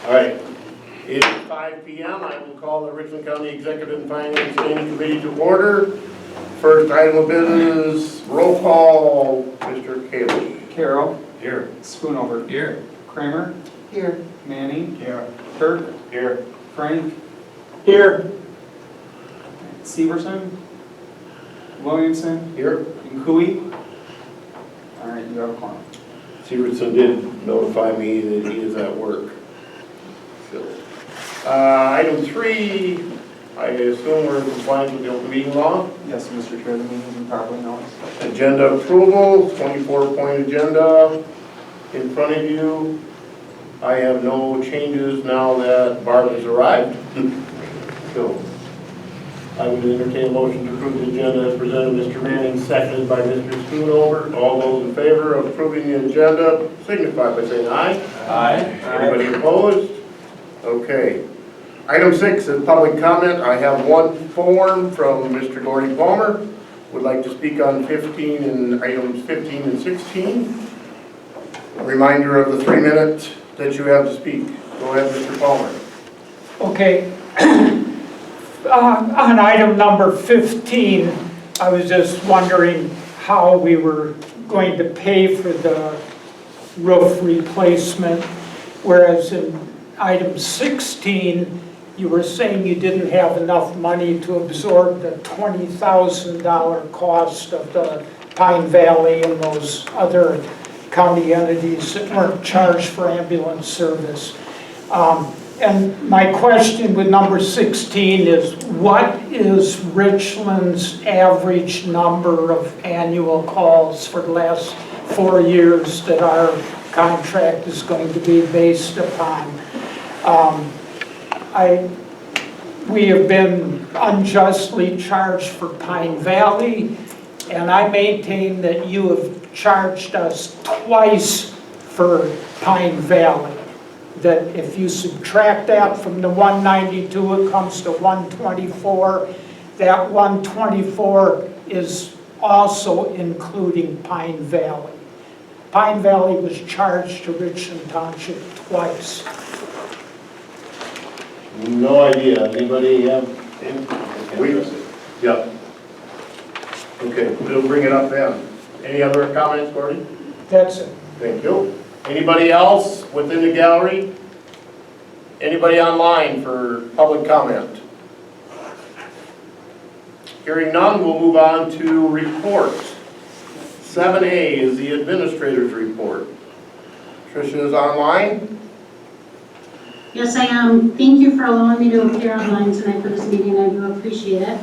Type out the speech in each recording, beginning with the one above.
All right. It is 5 p.m. I will call the Richland County Executive and Finance Standing Committee to order. First item of business, roll call, Mr. Cayley. Carroll. Here. Schoonover. Here. Kramer. Here. Manning. Here. Kirk. Here. Frank. Here. Severson. Williamson. Here. And Cooey. All right, you have a quorum. Severson did notify me that he is at work. So, item 3, I assume we're in compliance with the open meeting law. Yes, Mr. Chair, the meeting has been properly noticed. Agenda approval, 24-point agenda in front of you. I have no changes now that Barb has arrived. So I would entertain a motion to approve the agenda as presented. Mr. Manning, seconded by Mr. Schoonover. All those in favor of approving the agenda signify by saying aye. Aye. Anybody opposed? Okay. Item 6 is public comment. I have one form from Mr. Gordy Palmer. Would like to speak on 15 and items 15 and 16. A reminder of the 3 minutes that you have to speak. Go ahead, Mr. Palmer. Okay. On item number 15, I was just wondering how we were going to pay for the roof replacement, whereas in item 16, you were saying you didn't have enough money to absorb the $20,000 cost of the Pine Valley and those other county entities that weren't charged for ambulance service. And my question with number 16 is, what is Richland's average number of annual calls for the last 4 years that our contract is going to be based upon? We have been unjustly charged for Pine Valley, and I maintain that you have charged us twice for Pine Valley. That if you subtract that from the 192, it comes to 124. That 124 is also including Pine Valley. Pine Valley was charged to Richland Township twice. No idea. Anybody have? Yep. Okay, we'll bring it up then. Any other comments, Gordy? That's it. Thank you. Anybody else within the gallery? Anybody online for public comment? Hearing none, we'll move on to reports. 7A is the administrator's report. Tricia is online. Yes, I am. Thank you for allowing me to appear online tonight for this meeting. I do appreciate it.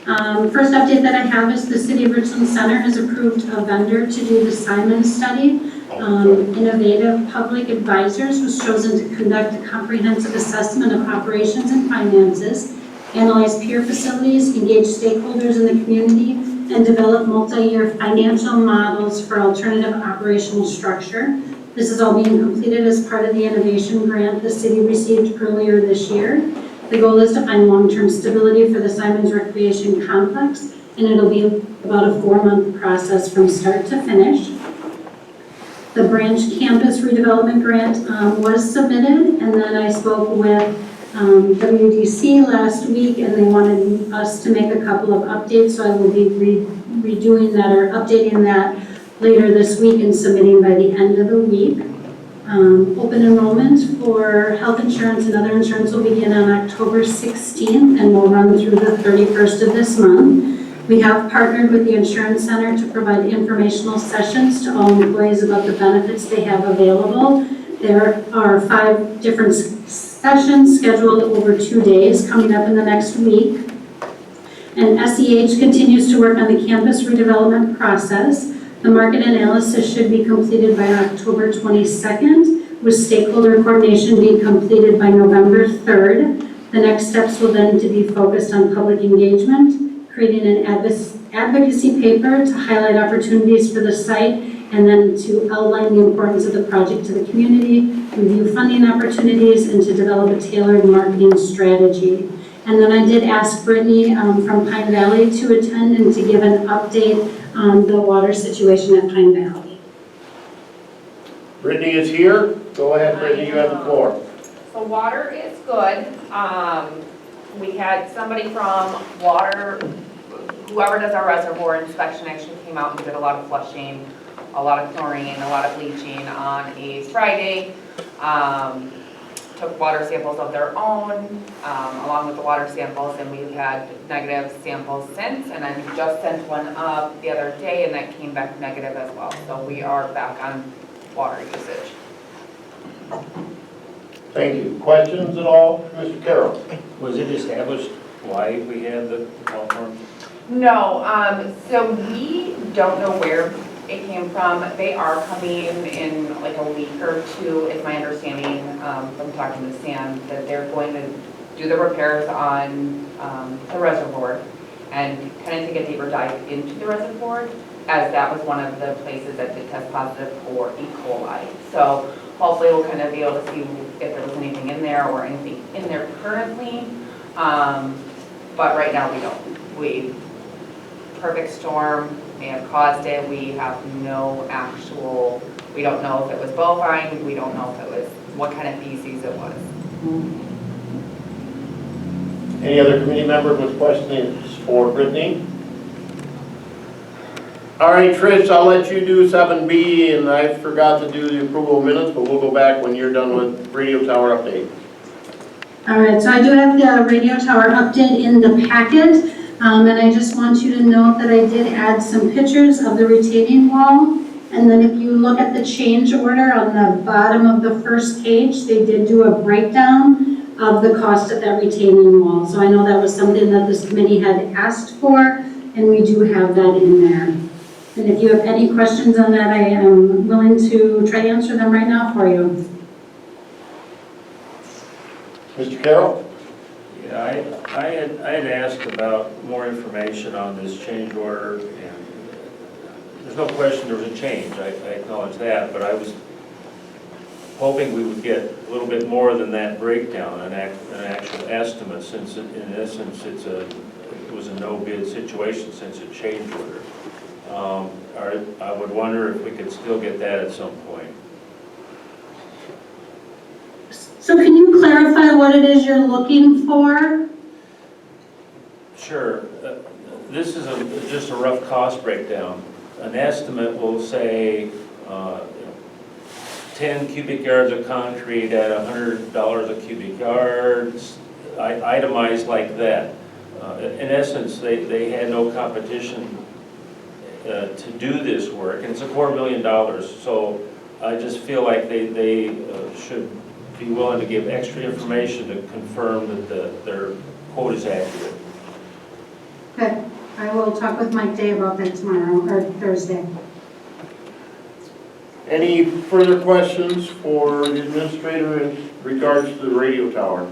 First update that I have is the City of Richland Center has approved a vendor to do the Simon study. Innovative Public Advisors was chosen to conduct a comprehensive assessment of operations and finances, analyze peer facilities, engage stakeholders in the community, and develop multi-year financial models for alternative operational structure. This is all being completed as part of the innovation grant the city received earlier this year. The goal is to find long-term stability for the Simons Recreation Complex, and it'll be about a 4-month process from start to finish. The branch campus redevelopment grant was submitted, and then I spoke with WDC last week, and they wanted us to make a couple of updates, so I will be redoing that or updating that later this week and submitting by the end of the week. Open enrollment for health insurance and other insurance will begin on October 16th and will run through the 31st of this month. We have partnered with the Insurance Center to provide informational sessions to all employees about the benefits they have available. There are 5 different sessions scheduled over 2 days coming up in the next week. And SEH continues to work on the campus redevelopment process. The market analysis should be completed by October 22nd, with stakeholder coordination being completed by November 3rd. The next steps will then to be focused on public engagement, creating an advocacy paper to highlight opportunities for the site, and then to outline the importance of the project to the community, review funding opportunities, and to develop a tailored marketing strategy. And then I did ask Brittany from Pine Valley to attend and to give an update on the water situation at Pine Valley. Brittany is here. Go ahead, Brittany, you have the floor. So water is good. We had somebody from water, whoever does our reservoir inspection actually came out and did a lot of flushing, a lot of chlorine, a lot of bleaching on a Friday. Took water samples of their own, along with the water samples, and we've had negative samples since, and I just sent one up the other day, and that came back negative as well. So we are back on water usage. Thank you. Questions at all, Mr. Carroll? Was it established why we had the malformed? No, so we don't know where it came from. They are coming in like a week or two, is my understanding, from talking to Sam, that they're going to do the repairs on the reservoir and kind of take a deeper dive into the reservoir, as that was one of the places that did test positive for E. coli. So hopefully we'll kind of be able to see if there was anything in there or anything in there currently. But right now we don't. Perfect storm may have caused it. We have no actual, we don't know if it was bovine, we don't know if it was, what kind of feces it was. Any other committee member with questions for Brittany? All right, Trish, I'll let you do 7B, and I forgot to do the approval of minutes, but we'll go back when you're done with radio tower update. All right, so I do have the radio tower update in the packet. And I just want you to note that I did add some pictures of the retaining wall. And then if you look at the change order on the bottom of the first page, they did do a breakdown of the cost of that retaining wall. So I know that was something that this committee had asked for, and we do have that in there. And if you have any questions on that, I am willing to try to answer them right now for you. Mr. Carroll? Yeah, I had asked about more information on this change order, and there's no question there was a change, I acknowledge that, but I was hoping we would get a little bit more than that breakdown, an actual estimate, since in essence it was a no bid situation since a change order. I would wonder if we could still get that at some point. So can you clarify what it is you're looking for? Sure. This is just a rough cost breakdown. An estimate will say 10 cubic yards of concrete at $100 a cubic yard, itemized like that. In essence, they had no competition to do this work, and it's a $250,000. So I just feel like they should be willing to give extra information to confirm that their quote is accurate. Okay, I will talk with Mike Day about that tomorrow, or Thursday. Any further questions for the administrator in regards to the radio tower?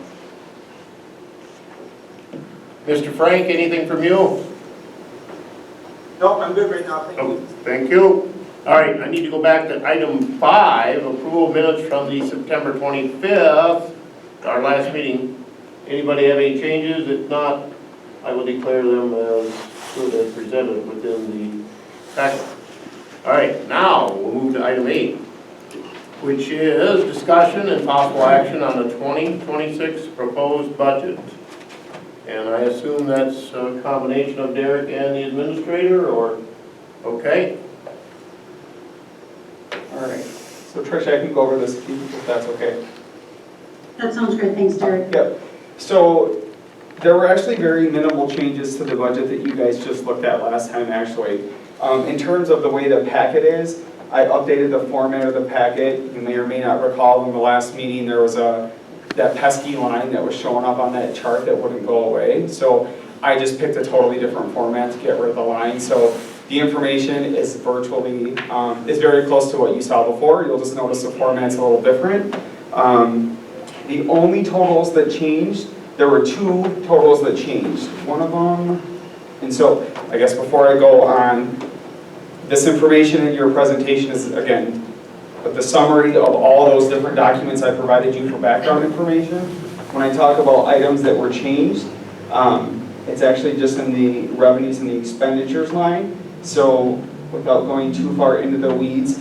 Mr. Frank, anything from you? No, I'm good right now, thank you. Thank you. All right, I need to go back to item 5, approval of minutes from the September 25th, our last meeting. Anybody have any changes? If not, I will declare them as good as presented within the packet. All right, now we'll move to item 8, which is discussion and possible action on the 2026 proposed budget. And I assume that's a combination of Derek and the administrator, or, okay? All right, so Tricia, I can go over this if that's okay. That sounds great, thanks, Derek. Yep, so there were actually very minimal changes to the budget that you guys just looked at last time, actually. In terms of the way the packet is, I updated the format of the packet. You may or may not recall in the last meeting there was that pesky line that was showing up on that chart that wouldn't go away. So I just picked a totally different format to get rid of the line. So the information is virtually, is very close to what you saw before. You'll just notice the format's a little different. The only totals that changed, there were 2 totals that changed. One of them, and so I guess before I go on, this information in your presentation is, again, the summary of all those different documents I provided you for background information. When I talk about items that were changed, it's actually just in the revenues and the expenditures line. So without going too far into the weeds,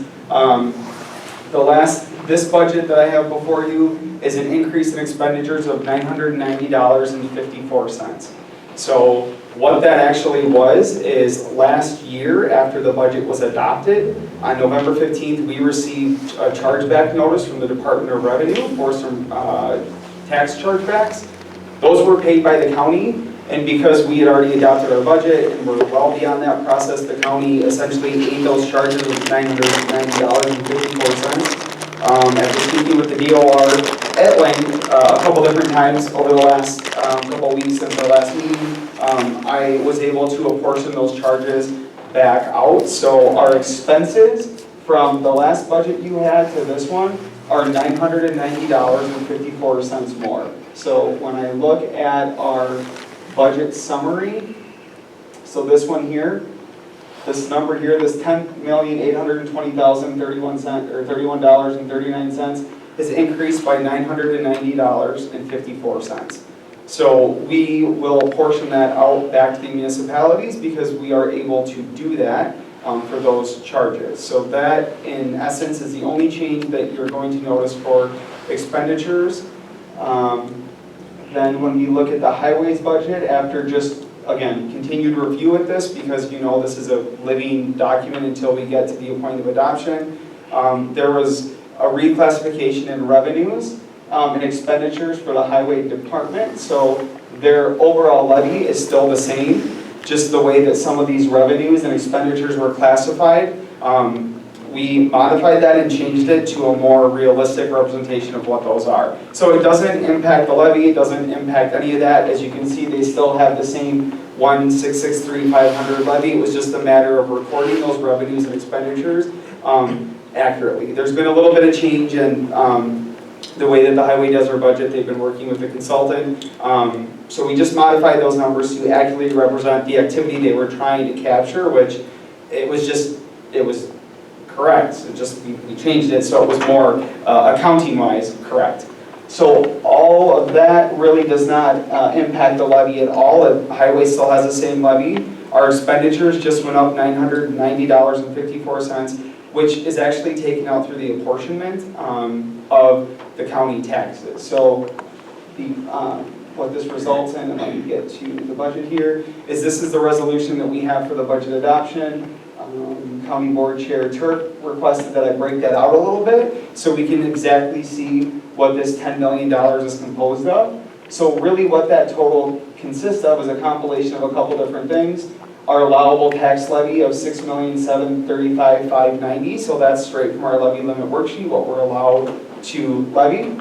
this budget that I have before you is an increase in expenditures of $990.54. So what that actually was is last year, after the budget was adopted, on November 15th, we received a chargeback notice from the Department of Revenue for some tax chargebacks. Those were paid by the county, and because we had already adopted our budget and we're well beyond that process, the county essentially paid those charges of $990.54. After speaking with the DOR at length a couple different times over the last couple weeks since our last meeting, I was able to apportion those charges back out. So our expenses from the last budget you had to this one are $990.54 more. So when I look at our budget summary, so this one here, this number here, this $10,820,031.39 is increased by $990.54. So we will portion that out back to the municipalities because we are able to do that for those charges. So that, in essence, is the only change that you're going to notice for expenditures. Then when we look at the highways budget, after just, again, continued review with this, because you know this is a living document until we get to the point of adoption, there was a reclassification in revenues and expenditures for the highway department. So their overall levy is still the same, just the way that some of these revenues and expenditures were classified. We modified that and changed it to a more realistic representation of what those are. So it doesn't impact the levy, it doesn't impact any of that. As you can see, they still have the same 1,663,500 levy. It was just a matter of recording those revenues and expenditures accurately. There's been a little bit of change in the way that the highway does their budget. They've been working with the consultant. So we just modified those numbers to accurately represent the activity they were trying to capture, which it was correct. It just, we changed it so it was more accounting-wise correct. So all of that really does not impact the levy at all. The highway still has the same levy. Our expenditures just went up $990.54, which is actually taken out through the apportionment of the county taxes. So what this results in, and let me get to the budget here, is this is the resolution that we have for the budget adoption. County Board Chair Turk requested that I break that out a little bit so we can exactly see what this $10 million is composed of. So really what that total consists of is a compilation of a couple different things. Our allowable tax levy of $6,735,590, so that's straight from our levy limit worksheet, what we're allowed to levy.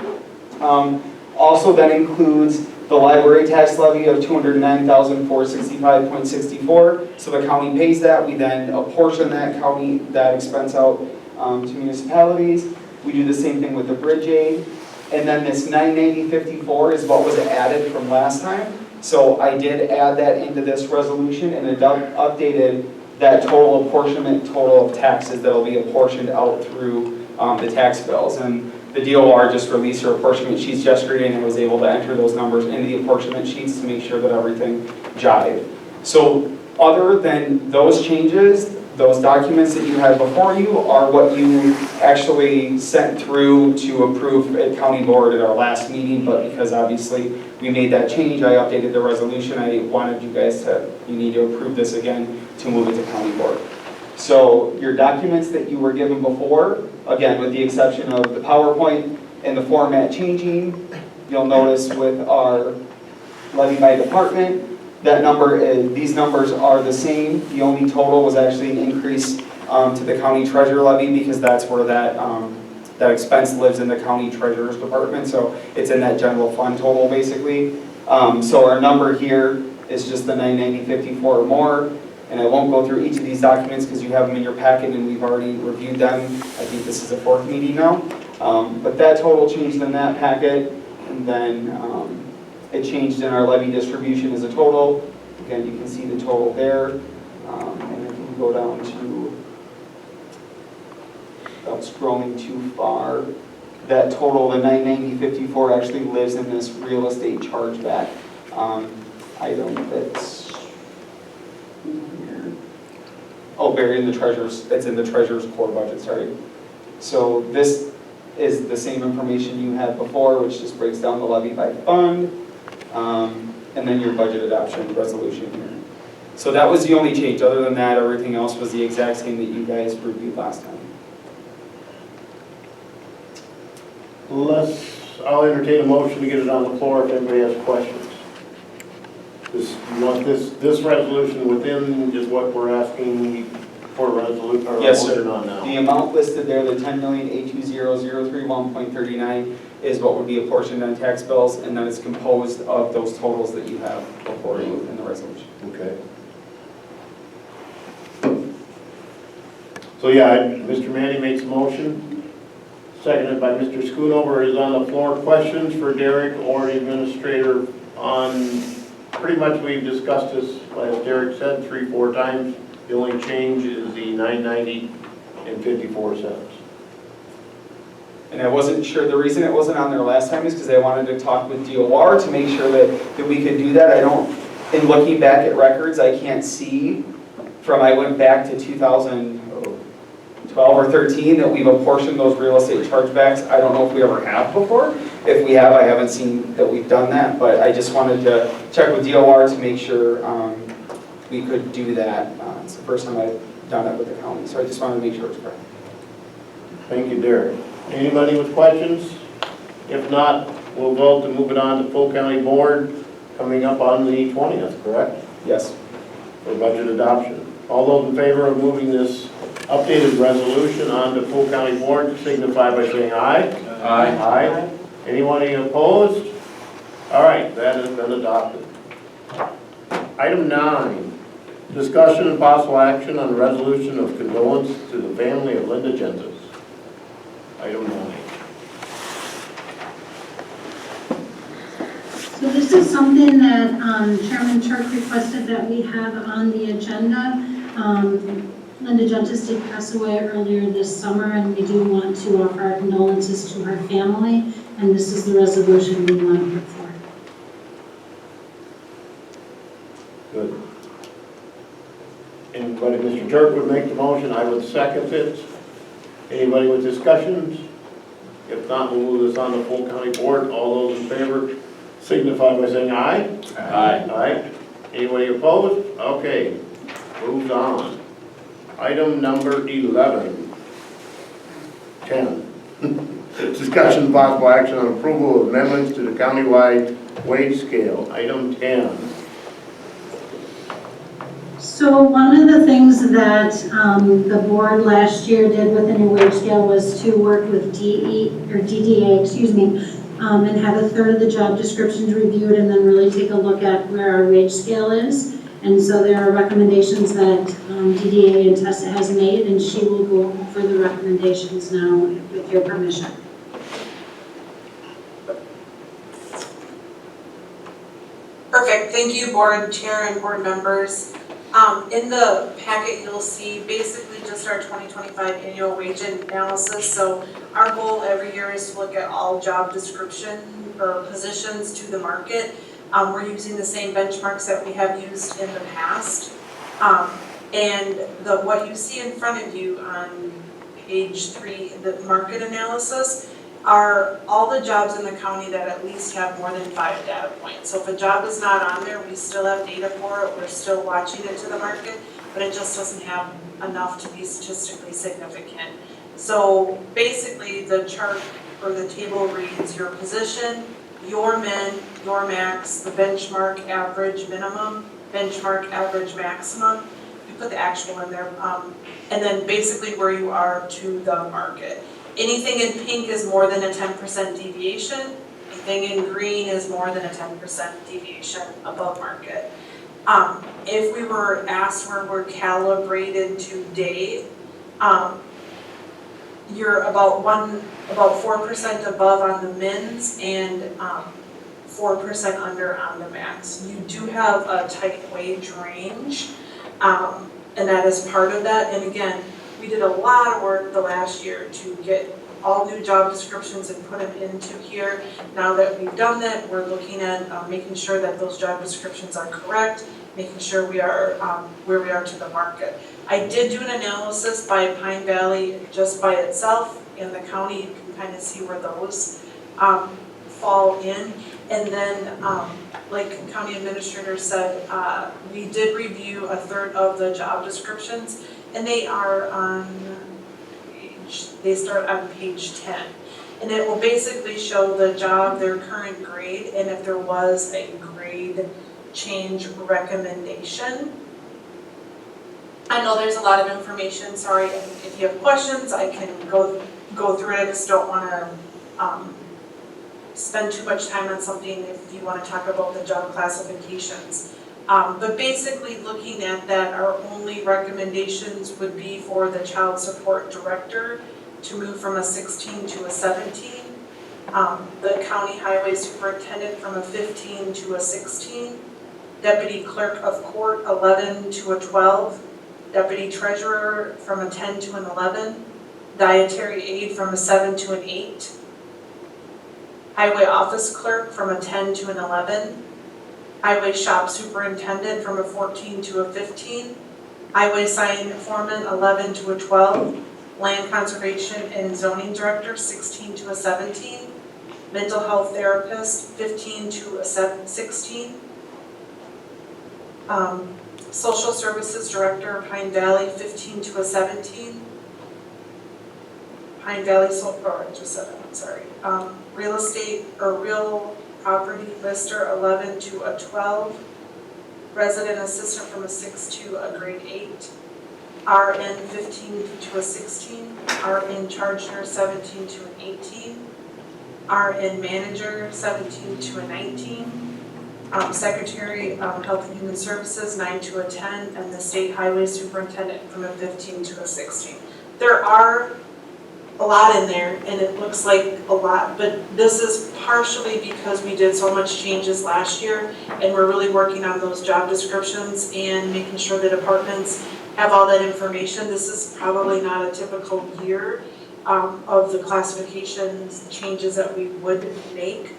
Also that includes the library tax levy of $209,465.64. So the county pays that. We then apportion that expense out to municipalities. We do the same thing with the bridge aid. And then this $990.54 is what was added from last time. So I did add that into this resolution and it updated that total apportionment, total of taxes that will be apportioned out through the tax bills. And the DOR just released her apportionment sheets yesterday and I was able to enter those numbers into the apportionment sheets to make sure that everything jived. So other than those changes, those documents that you had before you are what you actually sent through to approve at county board at our last meeting, but because obviously we made that change, I updated the resolution. I wanted you guys you need to approve this again to move it to county board. So your documents that you were given before, again, with the exception of the PowerPoint and the format changing, you'll notice with our levy by department, that number, these numbers are the same. The only total was actually an increase to the county treasurer levy because that's where that expense lives in the county treasurer's department. So it's in that general fund total basically. So our number here is just the $990.54 or more. And I won't go through each of these documents because you have them in your packet and we've already reviewed them. I think this is the fourth meeting now. But that total changed in that packet. And then it changed in our levy distribution as a total. Again, you can see the total there. And if we go down to, without scrolling too far, that total, the $990.54, actually lives in this real estate chargeback item that's buried in the treasurer's, it's in the treasurer's core budget, sorry. So this is the same information you had before, which just breaks down the levy by fund, and then your budget adoption resolution here. So that was the only change. Other than that, everything else was the exact same that you guys reviewed last time. I'll entertain a motion to get it on the floor if anybody has questions. You want this resolution within is what we're asking for a resolution, or a Yes, motion sir. on now? The amount listed there, the 10,820,031.39, is what would be apportioned on tax bills, and then it's composed of those totals that you have before you in the resolution. Okay. So yeah, Mr. Manny makes a motion, seconded by Mr. Schoonover, is on the floor. Questions for Derek or the administrator on, pretty much we've discussed this, as Derek said, 3-4 times. The only change is the $9.90 and 54 cents. And I wasn't sure, the reason it wasn't on there last time is because I wanted to talk with DOR to make sure that we could do that. I don't, in looking back at records, I can't see from, I went back to 2012 or 13 that we've apportioned those real estate chargebacks. I don't know if we ever have before. If we have, I haven't seen that we've done that, but I just wanted to check with DOR to make sure we could do that. It's the first time I've done it with the county, so I just wanted to make sure it's correct. Thank you, Derek. Anybody with questions? If not, we'll vote to move it on to full county board coming up on the 20th, correct? Yes. For budget adoption. All those in favor of moving this updated resolution on to full county board signify by saying aye. Aye. Aye. Anyone opposed? All right, that has been adopted. Item 9, discussion and possible action on resolution of condolence to the family of Linda Gentis. Item 9. So this is something that Chairman Turk requested that we have on the agenda. Linda Gentis did pass away earlier this summer, and we do want to offer our condolences to her family, and this is the resolution we want to put forward. Good. Anybody, Mr. Turk would make the motion, I would second it. Anybody with discussions? If not, we'll move this on to full county board. All those in favor signify by saying aye. Aye. Aye. Anybody opposed? Okay, moved on. Item number 11. 10. Discussion and possible action on approval of amendments to the countywide wage scale. Item 10. So one of the things that the board last year did with the new wage scale was to work with DDA, and have a third of the job descriptions reviewed and then really take a look at where our wage scale is. And so there are recommendations that DDA and Tessa has made, and she will go over the recommendations now with your permission. Perfect, thank you, board chair and board members. In the packet, you'll see basically just our 2025 annual wage analysis. So our goal every year is to look at all job description or positions to the market. We're using the same benchmarks that we have used in the past. And what you see in front of you on page 3, the market analysis, are all the jobs in the county that at least have more than 5 data points. So if a job is not on there, we still have data for it, we're still watching it to the market, but it just doesn't have enough to be statistically significant. So basically the chart or the table reads your position, your min, your max, the benchmark average minimum, benchmark average maximum. You put the actual in there, and then basically where you are to the market. Anything in pink is more than a 10% deviation. Anything in green is more than a 10% deviation above market. If we were asked where we're calibrated today, you're about 4% above on the mins and 4% under on the max. You do have a tight wage range, and that is part of that. And again, we did a lot of work the last year to get all new job descriptions and put them into here. Now that we've done that, we're looking at making sure that those job descriptions are correct, making sure we are where we are to the market. I did do an analysis by Pine Valley just by itself in the county. You can kind of see where those fall in. And then, like County Administrator said, we did review a third of the job descriptions, and they are they start on page 10. And it will basically show the job, their current grade, and if there was a grade change recommendation. I know there's a lot of information, sorry, if you have questions, I can go through it. I just don't want to spend too much time on something if you want to talk about the job classifications. But basically looking at that, our only recommendations would be for the child support director to move from a 16 to a 17, the county highway superintendent from a 15 to a 16, deputy clerk of court 11 to a 12, deputy treasurer from a 10 to an 11, dietary aide from a 7 to an 8, highway office clerk from a 10 to an 11, highway shop superintendent from a 14 to a 15, highway sign foreman 11 to a 12, land conservation and zoning director 16 to a 17, mental health therapist 15 to a 16, social services director Pine Valley 15 to a 17, Pine Valley, real estate or real property lister 11 to a 12, resident assistant from a 6 to a grade 8, RN 15 to a 16, RN charge nurse 17 to an 18, RN manager 17 to a 19, secretary health and human services 9 to a 10, and the state highway superintendent from a 15 to a 16. There are a lot in there, and it looks like a lot, but this is partially because we did so much changes last year, and we're really working on those job descriptions and making sure the departments have all that information. This is probably not a typical year of the classifications changes that we would make.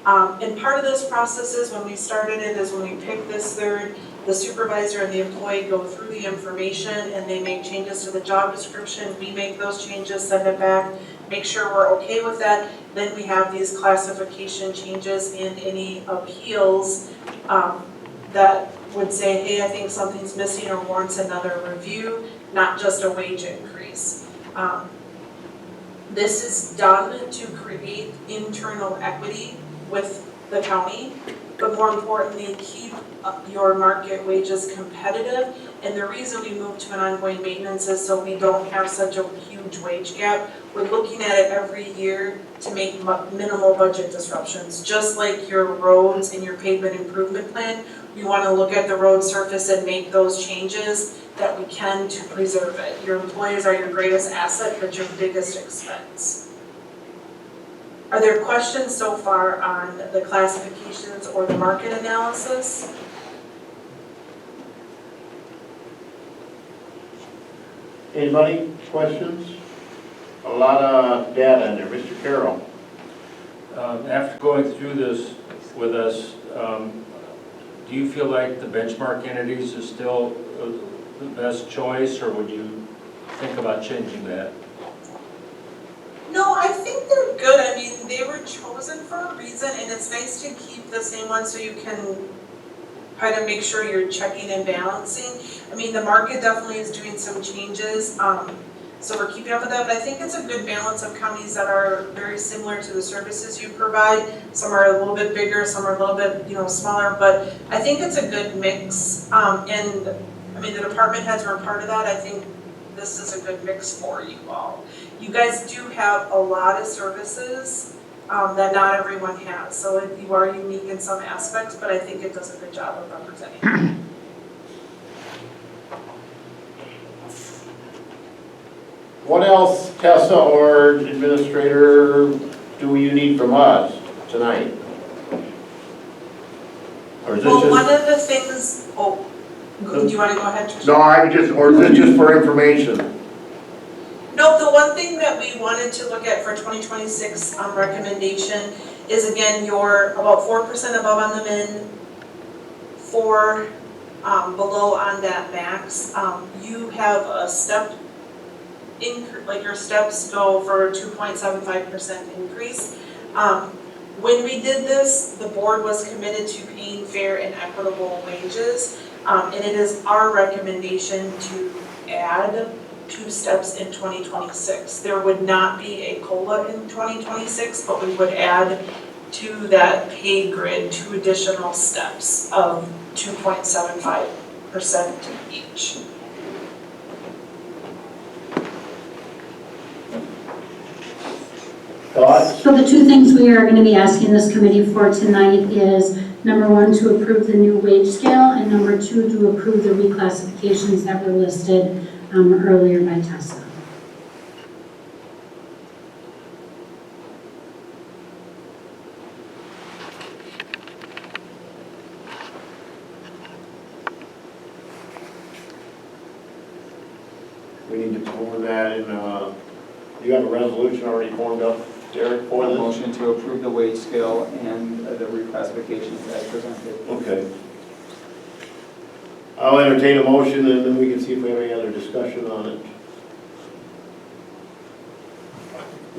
And part of this process is when we started it is when we pick this third, the supervisor and the employee go through the information and they make changes to the job description. We make those changes, send it back, make sure we're okay with that. Then we have these classification changes and any appeals that would say, hey, I think something's missing or warrants another review, not just a wage increase. This is done to create internal equity with the county, but more importantly, keep your market wages competitive. And the reason we moved to an ongoing maintenance is so we don't have such a huge wage gap. We're looking at it every year to make minimal budget disruptions. Just like your roads and your pavement improvement plan, we want to look at the road surface and make those changes that we can to preserve it. Your employees are your greatest asset, but your biggest expense. Are there questions so far on the classifications or the market analysis? Anybody, questions? A lot of data in there. Mr. Carroll. After going through this with us, do you feel like the benchmark entities is still the best choice, or would you think about changing that? No, I think they're good. I mean, they were chosen for a reason, and it's nice to keep the same one so you can kind of make sure you're checking and balancing. I mean, the market definitely is doing some changes, so we're keeping up with that, but I think it's a good balance of counties that are very similar to the services you provide. Some are a little bit bigger, some are a little bit, smaller, but I think it's a good mix. And I mean, the department heads were part of that. I think this is a good mix for you all. You guys do have a lot of services that not everyone has, so you are unique in some aspects, but I think it does a good job of representing. What else, Tessa or Administrator, do you need from us tonight? Or is this Well, one just, of the things, do you want to go ahead, Tricia? no, or is this just for information? No, the one thing that we wanted to look at for 2026 recommendation is, again, you're about 4% above on the min, 4 below on that max. You have a step like your steps go for 2.75% increase. When we did this, the board was committed to paying fair and equitable wages. And it is our recommendation to add 2 steps in 2026. There would not be a COLA in 2026, but we would add to that pay grid 2 additional steps of 2.75% each. Thoughts? So the 2 things we are going to be asking this committee for tonight is, number 1, to approve the new wage scale, and number 2, to approve the reclassifications that were listed earlier by Tessa. We need to form that in, you have a resolution already formed up, Derek, for this? Motion to approve the wage scale and the reclassifications as presented. Okay. I'll entertain a motion and then we can see if we have any other discussion on it.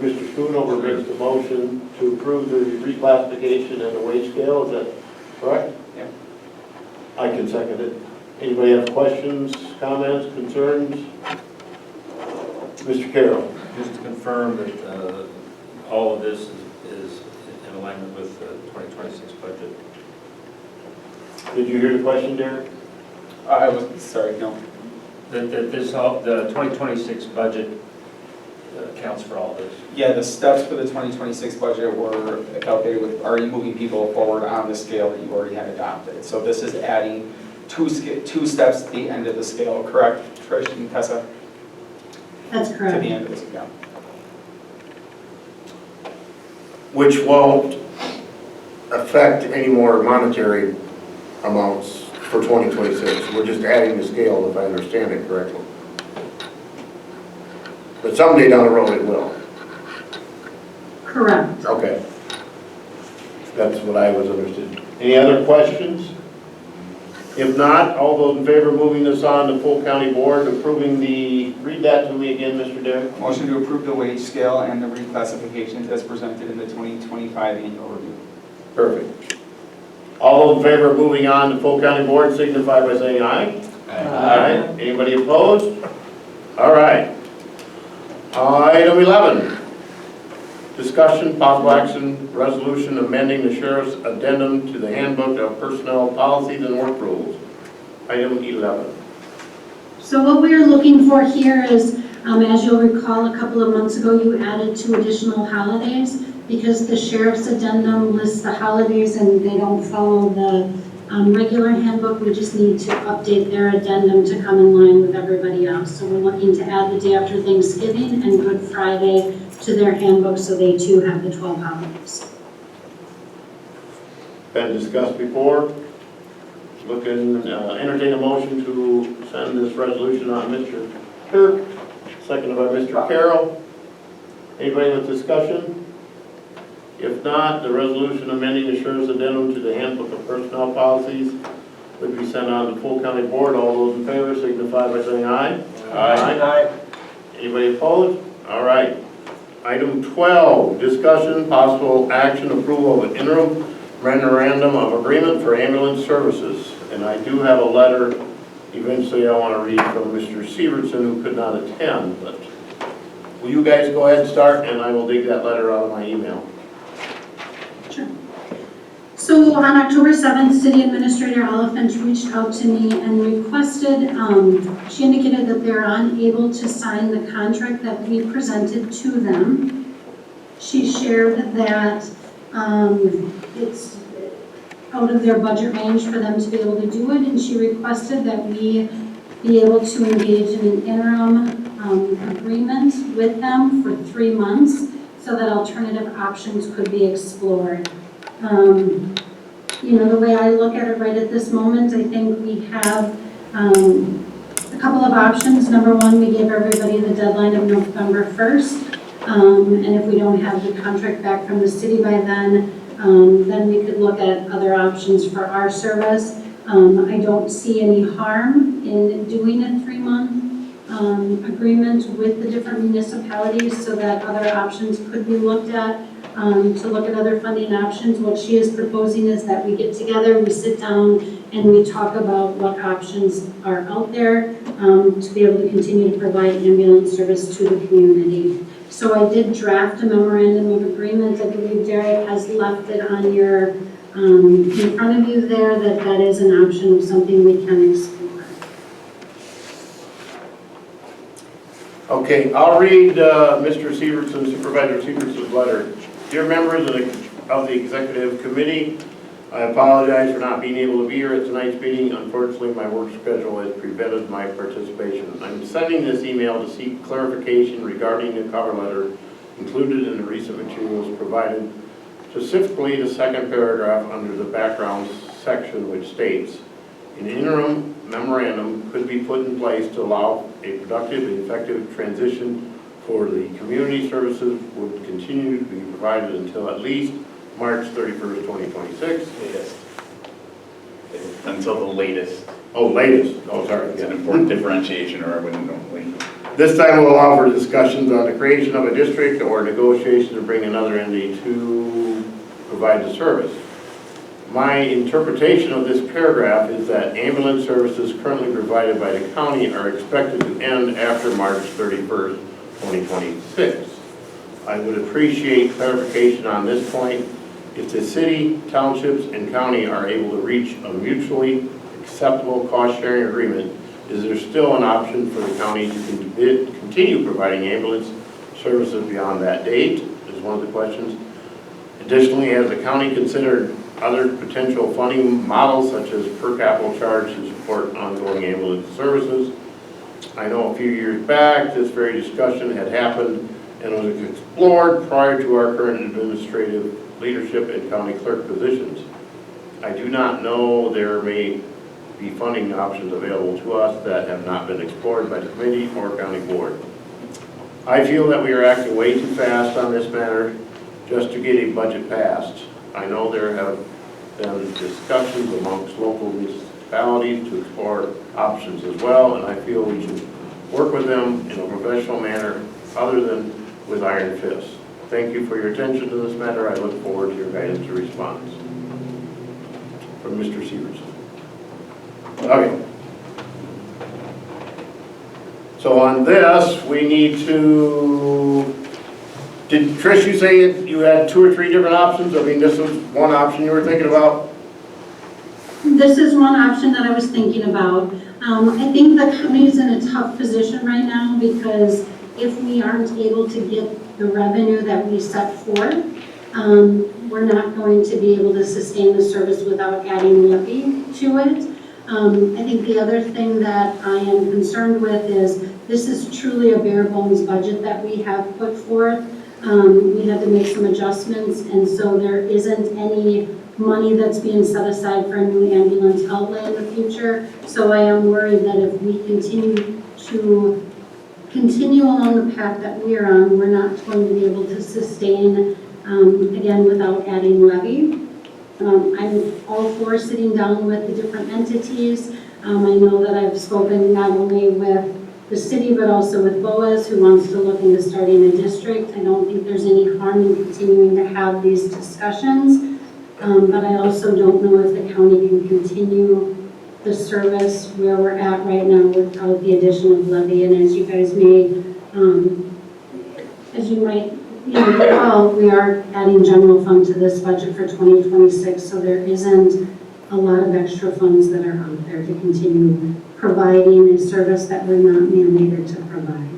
Mr. Schoonover makes the motion to approve the reclassification and the wage scale, is that correct? Yeah. I can second it. Anybody have questions, comments, concerns? Mr. Carroll. Just to confirm that all of this is in alignment with the 2026 budget. Did you hear the question, Derek? I was, sorry, no. That this, all the 2026 budget accounts for all this. Yeah, the steps for the 2026 budget were calculated with already moving people forward on the scale that you already had adopted. So this is adding 2 steps at the end of the scale, correct, Trish and Tessa? That's To correct. the end of the scale. Which won't affect any more monetary amounts for 2026. We're just adding the scale, if I understand it correctly. But someday down the road it will. Correct. Okay. That's what I was understood. Any other questions? If not, all those in favor of moving this on to full county board, approving the, read that to me again, Mr. Derek. Motion to approve the wage scale and the reclassifications as presented in the 2025 annual review. Perfect. All those in favor of moving on to full county board signify by saying aye. Aye. Anybody opposed? All right. Item 11. Discussion, possible action, resolution amending the sheriff's addendum to the handbook of personnel policies and work rules. Item 11. So what we are looking for here is, as you'll recall, a couple of months ago, you added 2 additional holidays because the sheriff's addendum lists the holidays and they don't follow the regular handbook. We just need to update their addendum to come in line with everybody else. So we're looking to add the day after Thanksgiving and Good Friday to their handbook so they too have the 12 holidays. Been discussed before. Looking, entertain a motion to send this resolution on Mr. Kirk, seconded by Mr. Carroll. Anybody with discussion? If not, the resolution amending the sheriff's addendum to the handbook of personnel policies would be sent on to full county board. All those in favor signify by saying aye. Aye. Anybody opposed? All right. Item 12, discussion, possible action, approval of an interim memorandum of agreement for ambulance services. And I do have a letter eventually I want to read from Mr. Severson, who could not attend, but will you guys go ahead and start and I will dig that letter out of my email. Sure. So on October 7th, City Administrator Oliphant reached out to me and requested, she indicated that they're unable to sign the contract that we presented to them. She shared that it's out of their budget range for them to be able to do it, and she requested that we be able to engage in an interim agreement with them for 3 months so that alternative options could be explored. You know, the way I look at it right at this moment, I think we have a couple of options. Number 1, we gave everybody the deadline of November 1st. And if we don't have the contract back from the city by then we could look at other options for our service. I don't see any harm in doing a 3-month agreement with the different municipalities so that other options could be looked at, to look at other funding options. What she is proposing is that we get together, we sit down, and we talk about what options are out there to be able to continue to provide ambulance service to the community. So I did draft a memorandum of agreement. I believe Derek has left it on your, in front of you there, that is an option of something we can explore. Okay, I'll read Mr. Severson, Supervisor Severson's letter. Dear members of the executive committee, I apologize for not being able to be here at tonight's meeting. Unfortunately, my work schedule has prevented my participation. I'm sending this email to seek clarification regarding the cover letter included in the recent materials provided, specifically the second paragraph under the background section, which states, an interim memorandum could be put in place to allow a productive and effective transition for the community services would continue to be provided until at least March 31st, 2026. Latest. Until the latest. Oh, latest. Oh, sorry. It's an important differentiation, or I wouldn't normally. This time will allow for discussions on the creation of a district or negotiations to bring another entity to provide the service. My interpretation of this paragraph is that ambulance services currently provided by the county are expected to end after March 31st, 2026. I would appreciate clarification on this point. If the city, townships, and county are able to reach a mutually acceptable cost-sharing agreement, is there still an option for the county to continue providing ambulance services beyond that date, is one of the questions. Additionally, has the county considered other potential funding models such as per capita charge to support ongoing ambulance services? I know a few years back this very discussion had happened and was explored prior to our current administrative leadership and county clerk positions. I do not know there may be funding options available to us that have not been explored by the committee or county board. I feel that we are acting way too fast on this matter just to get a budget passed. I know there have been discussions amongst local municipalities to explore options as well, and I feel we should work with them in a professional manner other than with iron fists. Thank you for your attention to this matter. I look forward to your guidance and response. From Mr. Severson. Okay. So on this, we need to, did Trish, you say you had 2 or 3 different options? I mean, this was one option you were thinking about? This is one option that I was thinking about. I think the county's in a tough position right now because if we aren't able to get the revenue that we set forth, we're not going to be able to sustain the service without adding levy to it. I think the other thing that I am concerned with is this is truly a bare bones budget that we have put forth. We had to make some adjustments, and so there isn't any money that's being set aside for a new ambulance outlay in the future. So I am worried that if we continue along the path that we are on, we're not going to be able to sustain, again, without adding levy. I'm all for sitting down with the different entities. I know that I've spoken not only with the city, but also with Boaz, who wants to look into starting a district. I don't think there's any harm in continuing to have these discussions, but I also don't know if the county can continue the service where we're at right now without the addition of levy. And as you guys may, as you might recall, we are adding general fund to this budget for 2026, so there isn't a lot of extra funds that are out there to continue providing a service that we're not mandated to provide.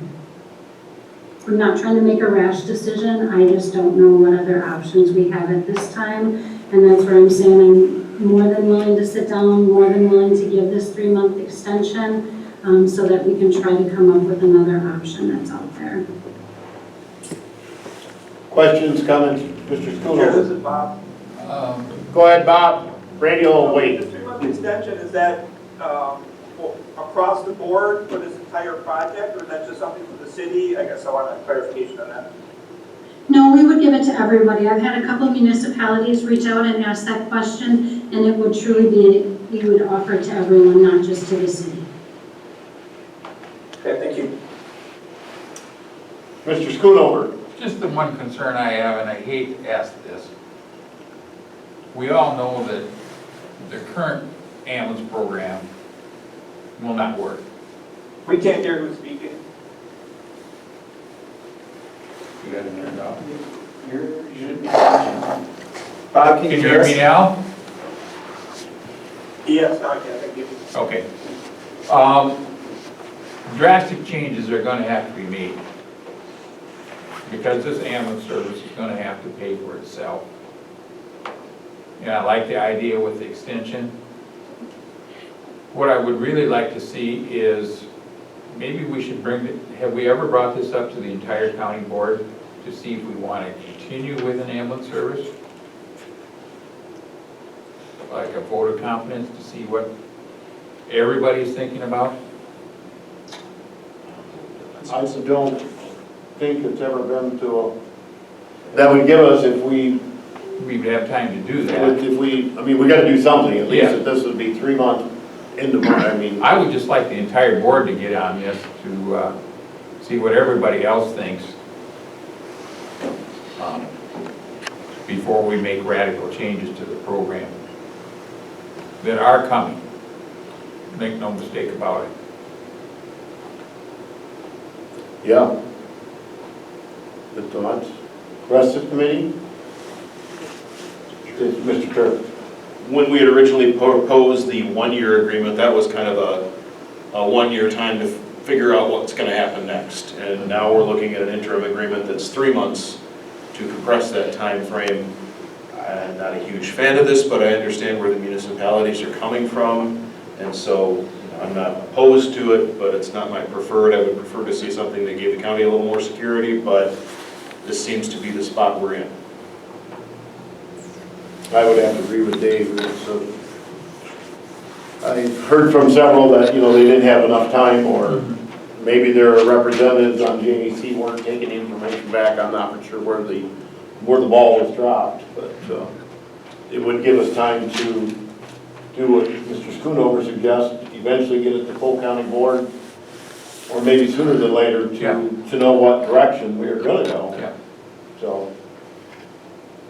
I'm not trying to make a rash decision, I just don't know what other options we have at this time, and that's where I'm saying I'm more than willing to sit down, more than willing to give this 3-month extension so that we can try to come up with another option that's out there. Questions, comments? Mr. Yeah, Schoonover? this is Bob. Go ahead, Bob. Randy will wait. The 3-month extension, is that across the board for this entire project, or is that just something for the city? I guess I want a clarification on that. No, we would give it to everybody. I've had a couple of municipalities reach out and ask that question, and it would truly be, we would offer it to everyone, not just to the city. Okay, thank you. Mr. Schoonover. Just the one concern I have, and I hate to ask this. We all know that the current ambulance program will not work. We can't hear who's speaking. You got it turned off. Bob, Can you hear me now? Yes, now I can, thank you. Okay. Drastic changes are gonna have to be made, because this ambulance service is gonna have to pay for itself. And I like the idea with the extension. What I would really like to see is, maybe we should have we ever brought this up to the entire county board to see if we want to continue with an ambulance service? Like a vote of confidence to see what everybody's thinking about? I don't think it's ever been to a, that would give us if we, We would have time to do that. if we, I mean, we gotta do something, at least Yeah. if this would be 3 months into March, I mean. I would just like the entire board to get on this to see what everybody else thinks before we make radical changes to the program that are coming. Make no mistake about it. Yeah. The thoughts? Rest of the committee? Mr. Turk. When we had originally proposed the one-year agreement, that was kind of a one-year time to figure out what's going to happen next. And now we're looking at an interim agreement that's 3 months to compress that time frame. I'm not a huge fan of this, but I understand where the municipalities are coming from. And so I'm not opposed to it, but it's not my preferred. I would prefer to see something that gave the county a little more security, but this seems to be the spot we're in. I would have to agree with Dave. I've heard from several that, they didn't have enough time, or maybe their representatives on JAC weren't taking information back. I'm not sure where the ball was dropped, but it would give us time to do what Mr. Schoonover suggests, eventually get it to full county board, or maybe sooner than later to know what direction we're gonna go. Yeah. So.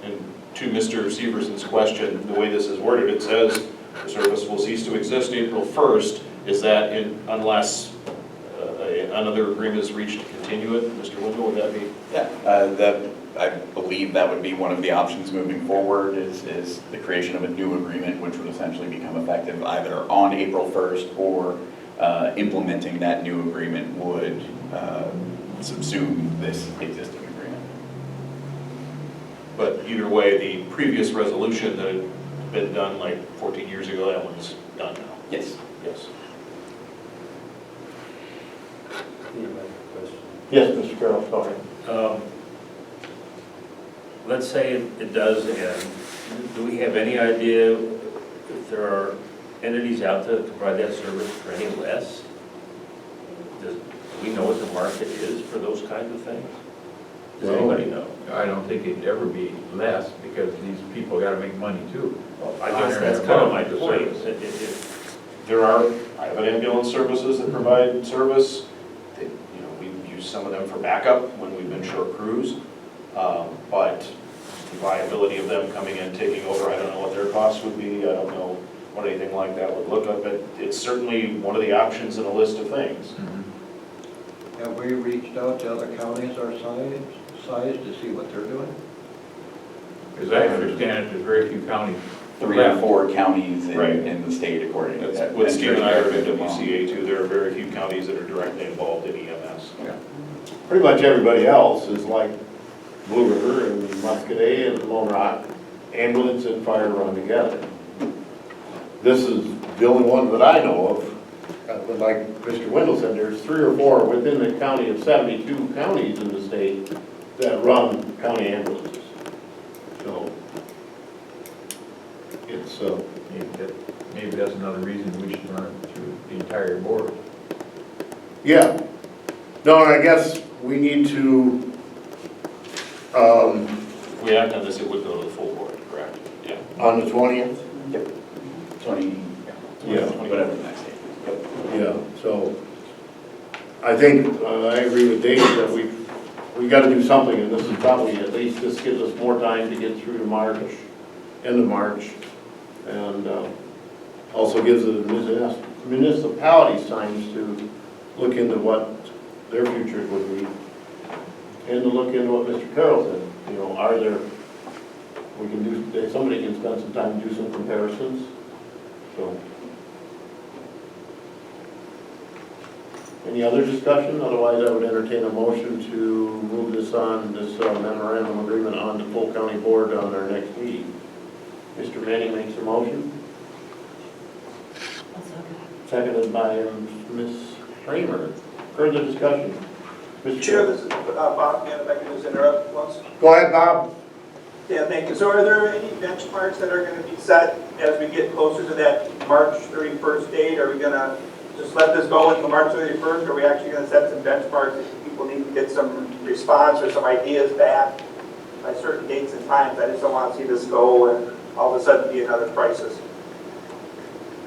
And to Mr. Severson's question, the way this is worded, it says the service will cease to exist April 1st. Is that unless another agreement is reached to continue it? Mr. Wendell, would that be? Yeah, I believe that would be one of the options moving forward is the creation of a new agreement, which would essentially become effective either on April 1st or implementing that new agreement would subsume this existing agreement. But either way, the previous resolution that had been done like 14 years ago, that one's done now. Yes. Yes. Yes, Mr. Carroll, go ahead. Let's say it does end. Do we have any idea if there are entities out there that provide that service for any less? Do we know what the market is for those kinds of things? Does anybody know? I don't think it'd ever be less, because these people gotta make money too. I guess that's kind of my point. If There are private ambulance services that provide service. We've used some of them for backup when we've been short crews. But the viability of them coming in, taking over, I don't know what their costs would be. I don't know what anything like that would look like, but it's certainly one of the options in a list of things. Have we reached out to other counties our size to see what they're doing? As I understand it, there's very few counties. 3 or 4 counties Right. in the state according to That's that. what Steve and I are at WCA too. There are very few counties that are directly involved in EMS. Pretty much everybody else is like Blue River and Muscadet and Lone Rock, ambulance and fire run together. This is the only one that I know of. But like Mr. Wendell said, there's 3 or 4 within the county of 72 counties in the state that run county ambulances. So it's, Maybe that's another reason we should run it through the entire board. yeah. No, and I guess we need to, If we act on this, it would go to the full board, correct? Yeah. on the 20th. 20, Yeah. whatever the next date is. Yeah, so I I think, I agree with Dave that we gotta do something, and this is probably, at least this gives us more time to get through to March, end of March, and also gives the municipalities time to look into what their futures would be, and to look into what Mr. Carroll said, you know, are there, we can do, somebody can spend some time and do some comparisons, so. Any other discussion? Otherwise, I would entertain a motion to move this on, this memorandum agreement on to full county board on our next meeting. Mr. Manning makes a motion. Seconded by Ms. Kramer. Further discussion? Mr. Chair, this is Bob, and if I can just interrupt once. Go ahead, Bob. Yeah, thank you. So are there any benchmarks that are going to be set as we get closer to that March 31st date? Are we going to just let this go until March 31st? Or are we actually going to set some benchmarks that people need to get some response or some ideas back by certain dates and times? I just don't want to see this go and all of a sudden be another crisis.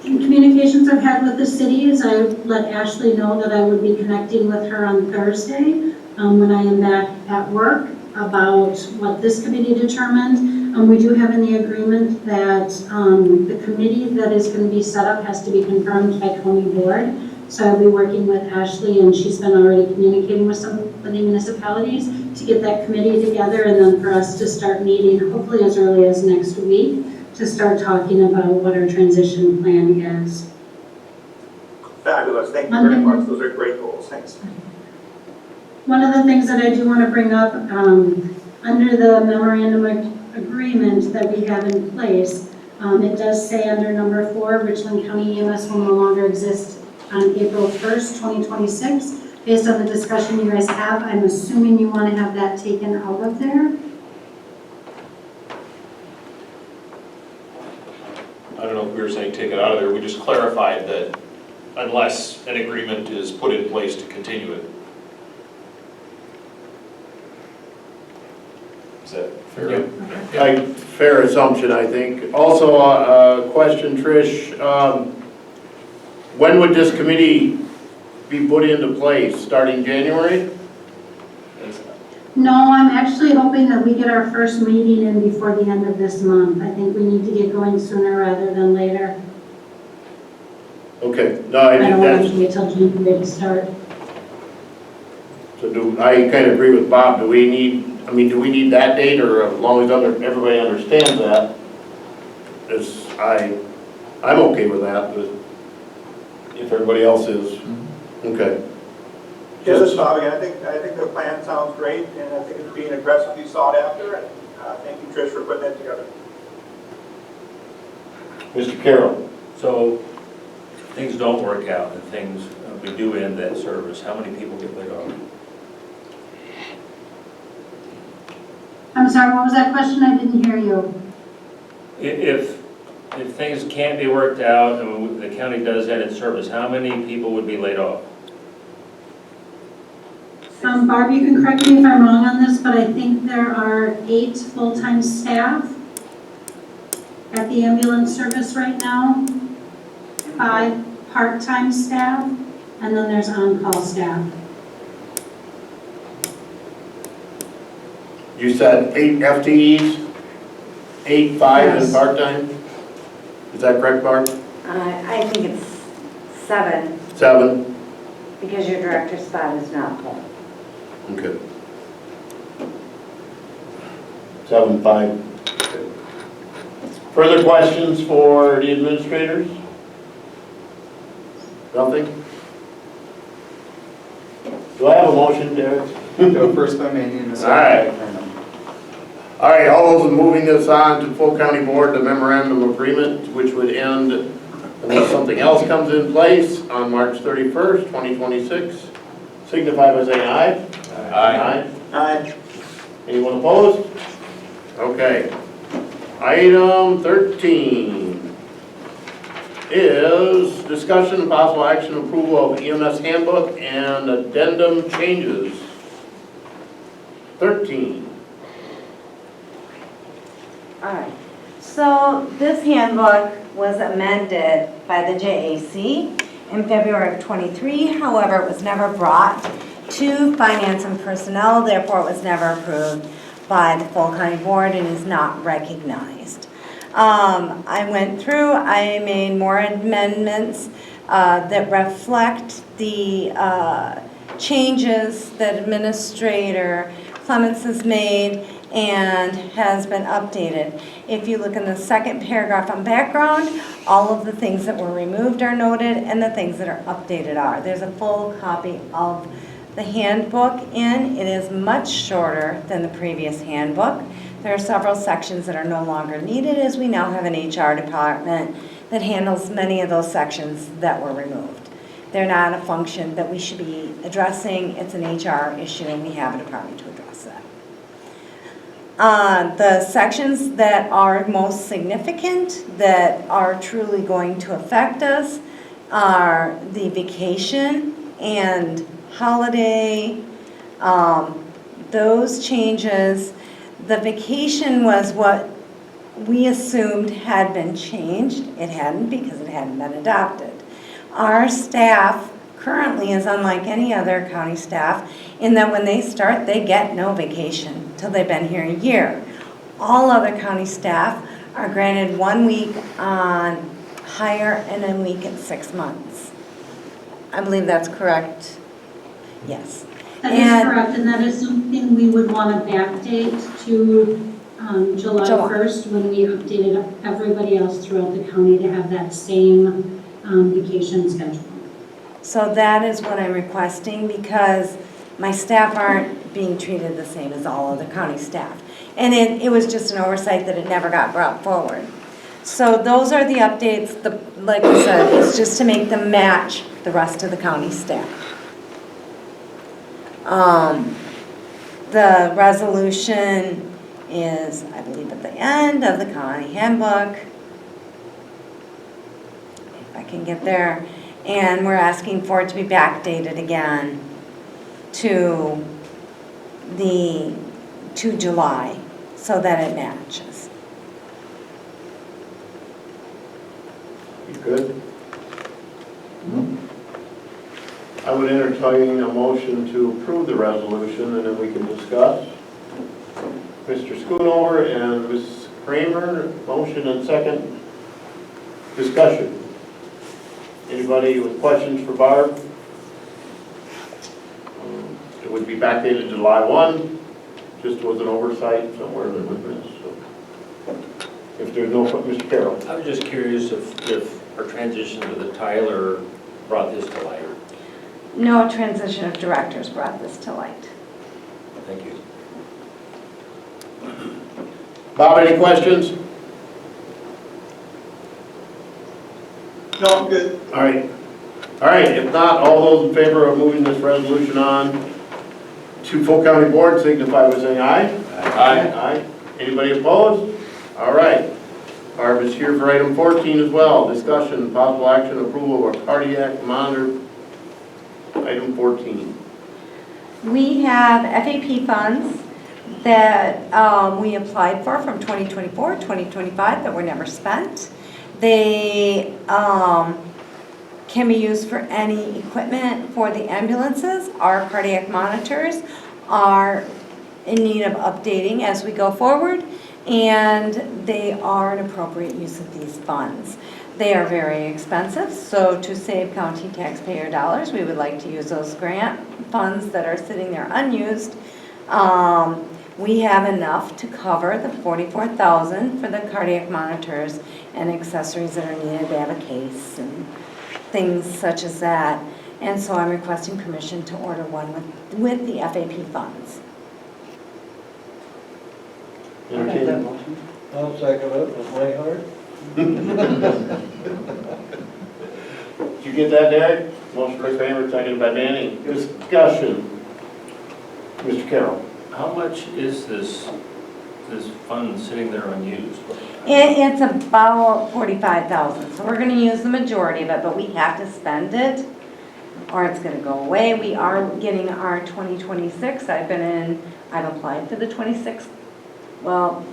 In communications I've had with the city is I let Ashley know that I would be connecting with her on Thursday when I am back at work about what this committee determined. We do have in the agreement that the committee that is going to be set up has to be confirmed by county board. So I'll be working with Ashley, and she's been already communicating with some of the municipalities to get that committee together, and then for us to start meeting hopefully as early as next week to start talking about what our transition plan is. Fabulous. Thank you very much. Those are great goals. Thanks. One of the things that I do want to bring up, under the memorandum agreement that we have in place, it does say under number 4, Richland County EMS will no longer exist on April 1st, 2026. Based on the discussion you guys have, I'm assuming you want to have that taken out of there. I don't know if we were saying take it out of there, we just clarified that unless an agreement is put in place to continue it. Is that fair? Fair assumption, I think. Also, a question, Trish. When would this committee be put into place? Starting January? No, I'm actually hoping that we get our first meeting in before the end of this month. I think we need to get going sooner rather than later. Okay. No, I I think don't want that's, to wait till January to start. so I kind of agree with Bob. Do we need that date, or as long as everybody understands that, I'm okay with that, but if everybody else is, okay. Yeah, this is Bob again. I think the plan sounds great, and I think it's being aggressively sought after. And thank you, Trish, for putting that together. Mr. Carroll. So if things don't work out and things, we do end that service, how many people get laid off? I'm sorry, what was that question? I didn't hear you. If things can't be worked out and the county does end its service, how many people would be laid off? Barb, you can correct me if I'm wrong on this, but I think there are 8 full-time staff at the ambulance service right now, 5 part-time staff, and then there's on-call staff. You said 8 FTEs, 8, 5, Yes. and part-time? Is that correct, Barb? I think it's 7, 7? because your director's spot is not full. Okay. 7, 5. Okay. Further questions for the administrators? Nothing? Do I have a motion, Derek? Go first by Manning and a second by Kramer. All right, all those moving this on to full county board, the memorandum agreement, which would end unless something else comes in place on March 31st, 2026, signify by saying aye. Aye. Aye. Anyone opposed? Okay. Item 13 is discussion and possible action approval of EMS handbook and addendum changes. 13. All right, so this handbook was amended by the JAC, in February of '23. However, it was never brought to Finance and Personnel, therefore it was never approved by the full county board and is not recognized. I went through, I made more amendments that reflect the changes that Administrator Clements has made and has been updated. If you look in the second paragraph on background, all of the things that were removed are noted and the things that are updated are. There's a full copy of the handbook in. It is much shorter than the previous handbook. There are several sections that are no longer needed as we now have an HR department that handles many of those sections that were removed. They're not a function that we should be addressing. It's an HR issue and we have a department to address that. The sections that are most significant, that are truly going to affect us, are the vacation and holiday, those changes. The vacation was what we assumed had been changed. It hadn't because it hadn't been adopted. Our staff currently is unlike any other county staff in that when they start, they get no vacation till they've been here a year. All other county staff are granted 1 week on hire and a week at 6 months. I believe that's correct. Yes. That is correct, and that is something we would want to backdate to July 1st when we updated everybody else throughout the county to have that same vacation schedule. So that is what I'm requesting because my staff aren't being treated the same as all other county staff. And it was just an oversight that it never got brought forward. So those are the updates. Like I said, it's just to make them match the rest of the county staff. The resolution is, I believe, at the end of the county handbook. If I can get there. And we're asking for it to be backdated again to July so that it matches. You good? I would entertain a motion to approve the resolution and then we can discuss. Mr. Schoonover and Ms. Kramer, motion and second. Discussion. Anybody with questions for Barb? It would be backdated July 1. Just was an oversight somewhere that was missed. So. If there's no, Mr. Carroll. I was just curious if our transition to the Tyler brought this to light. No transition of directors brought this to light. Thank you. Bob, any questions? No, I'm good. All right. All right, if not, all those in favor of moving this resolution on to full county board signify by saying aye. Aye. Aye. Anybody opposed? All right. Barb is here for item 14 as well. Discussion, possible action, approval of a cardiac monitor. Item 14. We have FAP funds that we applied for from 2024, 2025 that were never spent. They can be used for any equipment for the ambulances. Our cardiac monitors are in need of updating as we go forward, and they are an appropriate use of these funds. They are very expensive, so to save county taxpayer dollars, we would like to use those grant funds that are sitting there unused. We have enough to cover the $44,000 for the cardiac monitors and accessories that are needed. They have a case and things such as that. And so I'm requesting permission to order one with the FAP funds. I'll second it with my heart. Did you get that, Derek? Motion by Kramer, seconded by Manning. Discussion. Mr. Carroll. How much is this fund sitting there unused? It's about $45,000, so we're going to use the majority of it, but we have to spend it or it's going to go away. We are getting our 2026. I've applied for the 26. Well,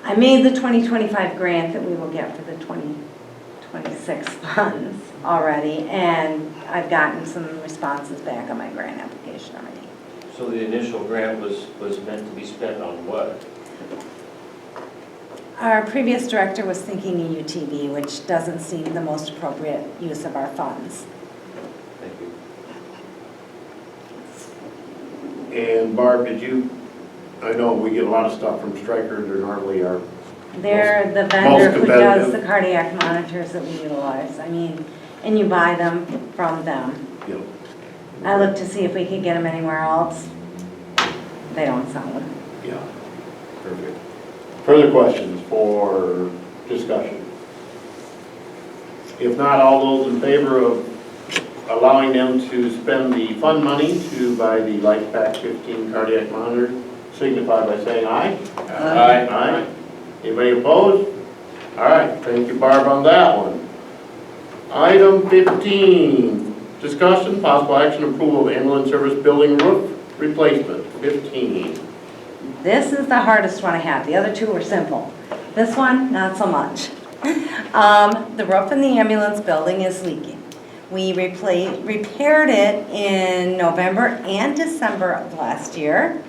I made the 2025 grant that we will get for the 2026 26 funds already, and I've gotten some responses back on my grant application already. So the initial grant was meant to be spent on what? Our previous director was thinking a UTV, which doesn't seem the most appropriate use of our funds. Thank you. And Barb, I know we get a lot of stuff from Stryker, they're normally our, They're the vendor who does the cardiac monitors that we utilize. I mean, and you buy them from them. you know. I looked to see if we could get them anywhere else. They don't sell them. Yeah, perfect. Further questions for discussion? If not, all those in favor of allowing them to spend the fund money to buy the LifePak 15 cardiac monitor, signify by saying aye. Aye. Aye. Anybody opposed? All right, thank you, Barb, on that one. Item 15, discussion, possible action, approval of ambulance service building roof replacement, 15. This is the hardest one I have. The other two were simple. This one, not so much. The roof in the ambulance building is leaking. We repaired it in November and December of last year.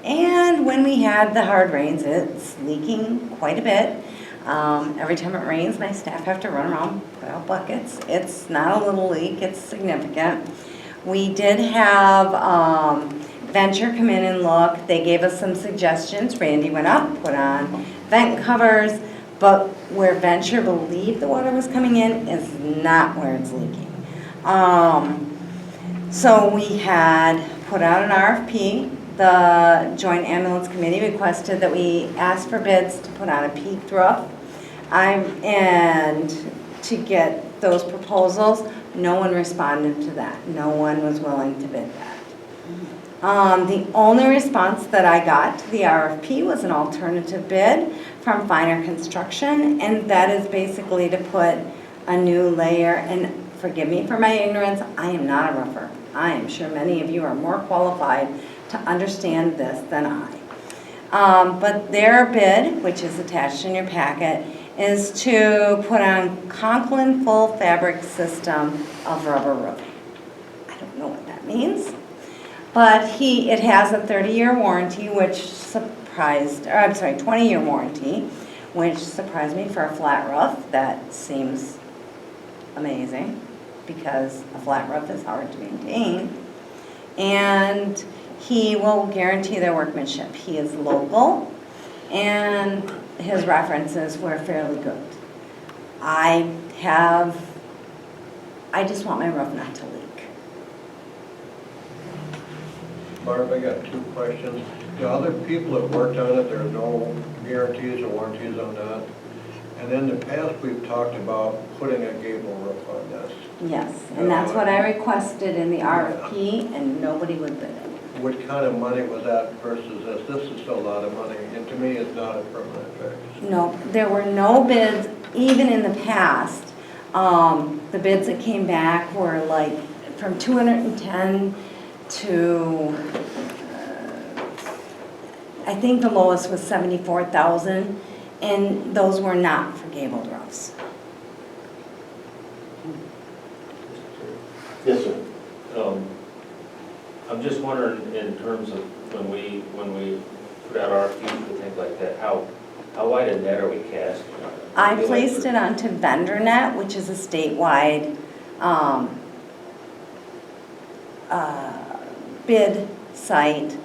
And when we had the hard rains, it's leaking quite a bit. Every time it rains, my staff have to run around, put out buckets. It's not a little leak, it's significant. We did have Venture come in and look. They gave us some suggestions. Randy went up, put on vent covers, but where Venture believed the water was coming in is not where it's leaking. So we had put out an RFP. The Joint Ambulance Committee requested that we ask for bids to put on a peaked roof. And to get those proposals, no one responded to that. No one was willing to bid that. The only response that I got to the RFP was an alternative bid from Finer Construction, and that is basically to put a new layer, and forgive me for my ignorance, I am not a roofer. I am sure many of you are more qualified to understand this than I. But their bid, which is attached in your packet, is to put on Conklin full fabric system of rubber roofing. I don't know what that means. But it has a 30-year warranty, which 20-year warranty, which surprised me for a flat roof. That seems amazing because a flat roof is hard to maintain. And he will guarantee their workmanship. He is local, and his references were fairly good. I just want my roof not to leak. Barb, I got two questions. The other people that worked on it, there's no guarantees or warranties on that? And in the past, we've talked about putting a gable roof on this. Yes, and that's what I requested in the RFP, and nobody would bid it. What kind of money was that versus this? This is still a lot of money, and to me, it's not a permanent fix. No, there were no bids, even in the past. The bids that came back were like from 210 to, I think the lowest was 74,000, and those were not for gabled roofs. Yes, sir. I'm just wondering, in terms of when we put out RFPs for things like that, how wide a net are we casting? I placed it onto VendorNet, which is a statewide bid site,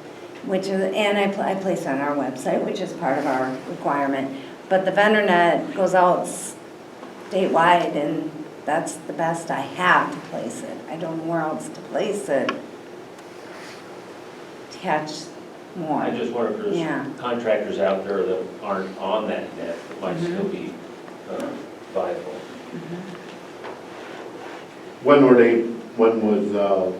and I placed it on our website, which is part of our requirement. But the VendorNet goes out statewide, and that's the best I have to place it. I don't know where else to place it to catch more. I just wonder if there's contractors out there that aren't on that net that might still be viable. When was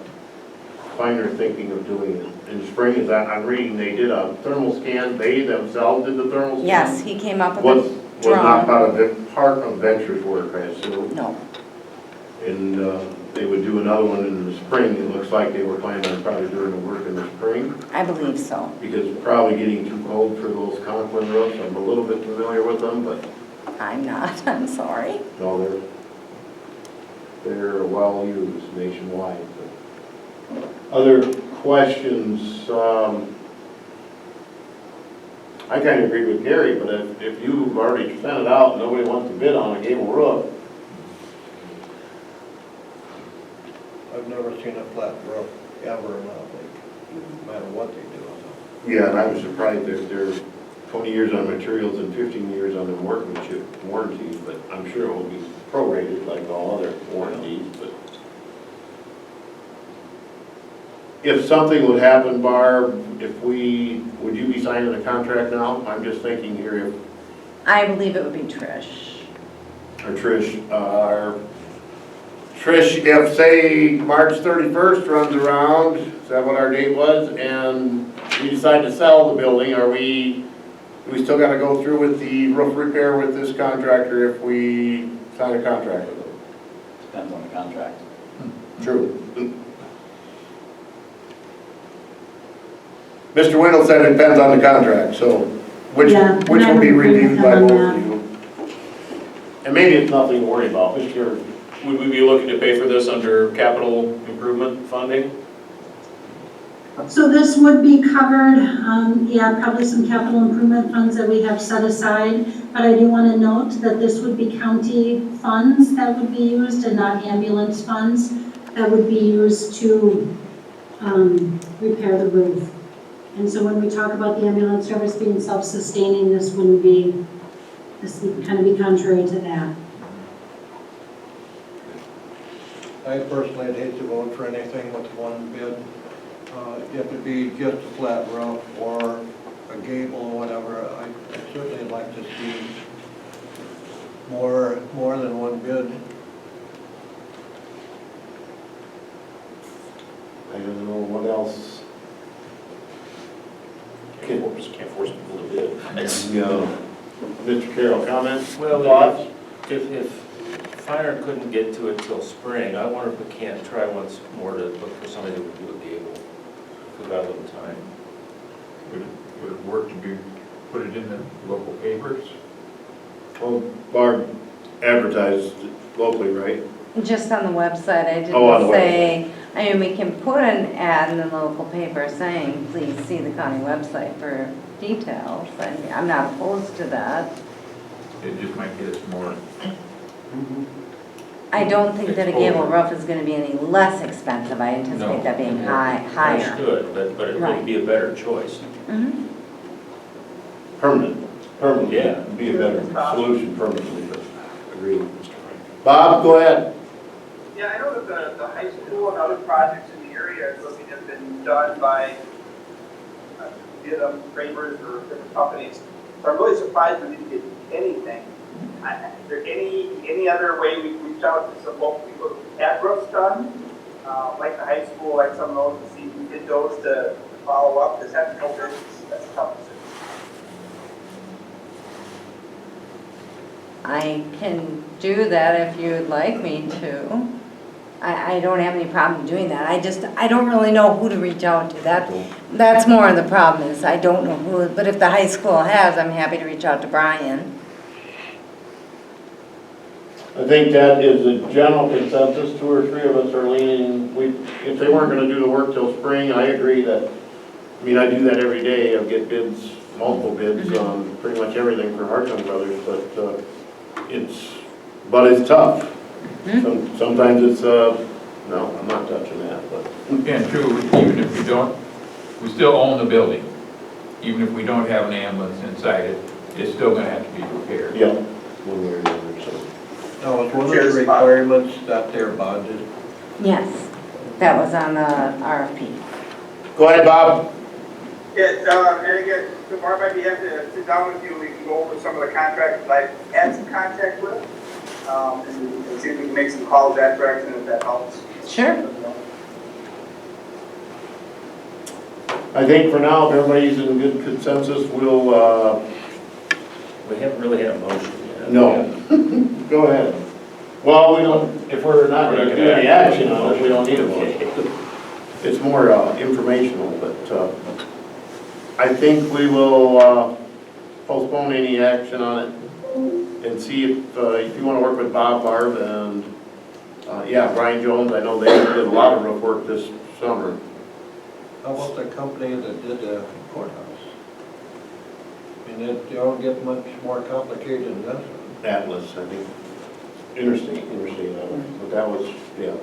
Finer thinking of doing it? In spring, is that, I'm reading they did a thermal scan, they themselves did the thermal scan? Yes, he came up with Was a drone. not part of Venture's work, I assume? No. And they would do another one in the spring. It looks like they were planning on probably doing the work in the spring. I believe so. Because it's probably getting too cold for those Conklin roofs. I'm a little bit familiar with them, but I'm not, I'm sorry. no, they're well used nationwide. Other questions? I kind of agree with Gary, but if you've already sent it out and nobody wants to bid on a gable roof, I've never seen a flat roof ever in that lake, no matter what they do. yeah, and I was surprised they're 20 years on materials and 15 years on the workmanship warranties, but I'm sure it will be prorated like all other warranties, but. If something would happen, Barb, would you be signing a contract now? I'm just thinking here if, I believe it would be Trish. or Trish, if say March 31st runs around, is that what our date was? And we decide to sell the building, do we still gotta go through with the roof repair with this contractor if we sign a contract with them? Depends on the contract. True. Mr. Wendell said it depends on the contract, so which Yeah, will and I be would agree with reviewed him by on both that. of you. And maybe it's nothing to worry about, Mr. Would we be looking to pay for this under capital improvement funding? So this would be covered, yeah, probably some capital improvement funds that we have set aside, but I do want to note that this would be county funds that would be used and not ambulance funds that would be used to repair the roof. And so when we talk about the ambulance service being self-sustaining, this would kind of be contrary to that. I personally would hate to vote for anything with one bid. If it be just a flat roof or a gable or whatever, I'd certainly like to see more than one bid. I don't know what else. Can't force people to bid. Mr. Carroll, comments? Well, Thoughts? if Fire couldn't get to it till spring, I wonder if we can't try once more to look for somebody that would do a gable. If we've got a little time. Would it work to put it in the local papers? Well, Barb advertised locally, right? Just on the website, I Oh, on the didn't say, I mean, we can put an ad in the local paper saying, please see the county website for details. I'm not opposed to that. It just might get us more. I don't think that a gable roof is gonna be any less expensive. I anticipate that being higher. Understood, but it Right. would be a better choice. Mhm. Permanent, Yeah. would be a better solution permanently, but agreed. Bob, go ahead. Yeah, I know that the high school and other projects in the area have been done by framers or different companies. So I'm really surprised we didn't get anything. Is there any other way we can reach out to some local people who had roofs done, like the high school, like some of those, to see who did those to follow up? Because that's no business, that's a tough decision. I can do that if you would like me to. I don't have any problem doing that. I don't really know who to reach out to. That's more of the problem is I don't know who, but if the high school has, I'm happy to reach out to Brian. I think that is a general consensus. 2 or 3 of us are leaning, if they weren't gonna do the work till spring, I agree that, I mean, I do that every day. I get bids, multiple bids on pretty much everything for Hartman Brothers, but it's tough. Sometimes it's, no, I'm not touching that, but. And true, even if we still own the building. Even if we don't have an ambulance inside it, it's still gonna have to be repaired. Yeah, one way or another, so. Now, it's one of the requirements that they're bonded. Yes, that was on the RFP. Go ahead, Bob. Yeah, and again, Barb, I'd be happy to sit down with you, we can go over some of the contracts that I've had some contact with, and see if we can make some calls that direction, if that helps. Sure. I think for now, if everybody's in good consensus, we'll, We haven't really had a motion yet. no. Go ahead. Well, we don't, if we're not gonna do any action on it, we don't need a vote. It's more informational, but I think we will postpone any action on it and see if you want to work with Bob, Barb, and Yeah, Brian Jones, I know they did a lot of roof work this summer. How about the company that did the courthouse? I mean, it don't get much more complicated than that. Atlas, I think. Interesting, but that was, yeah.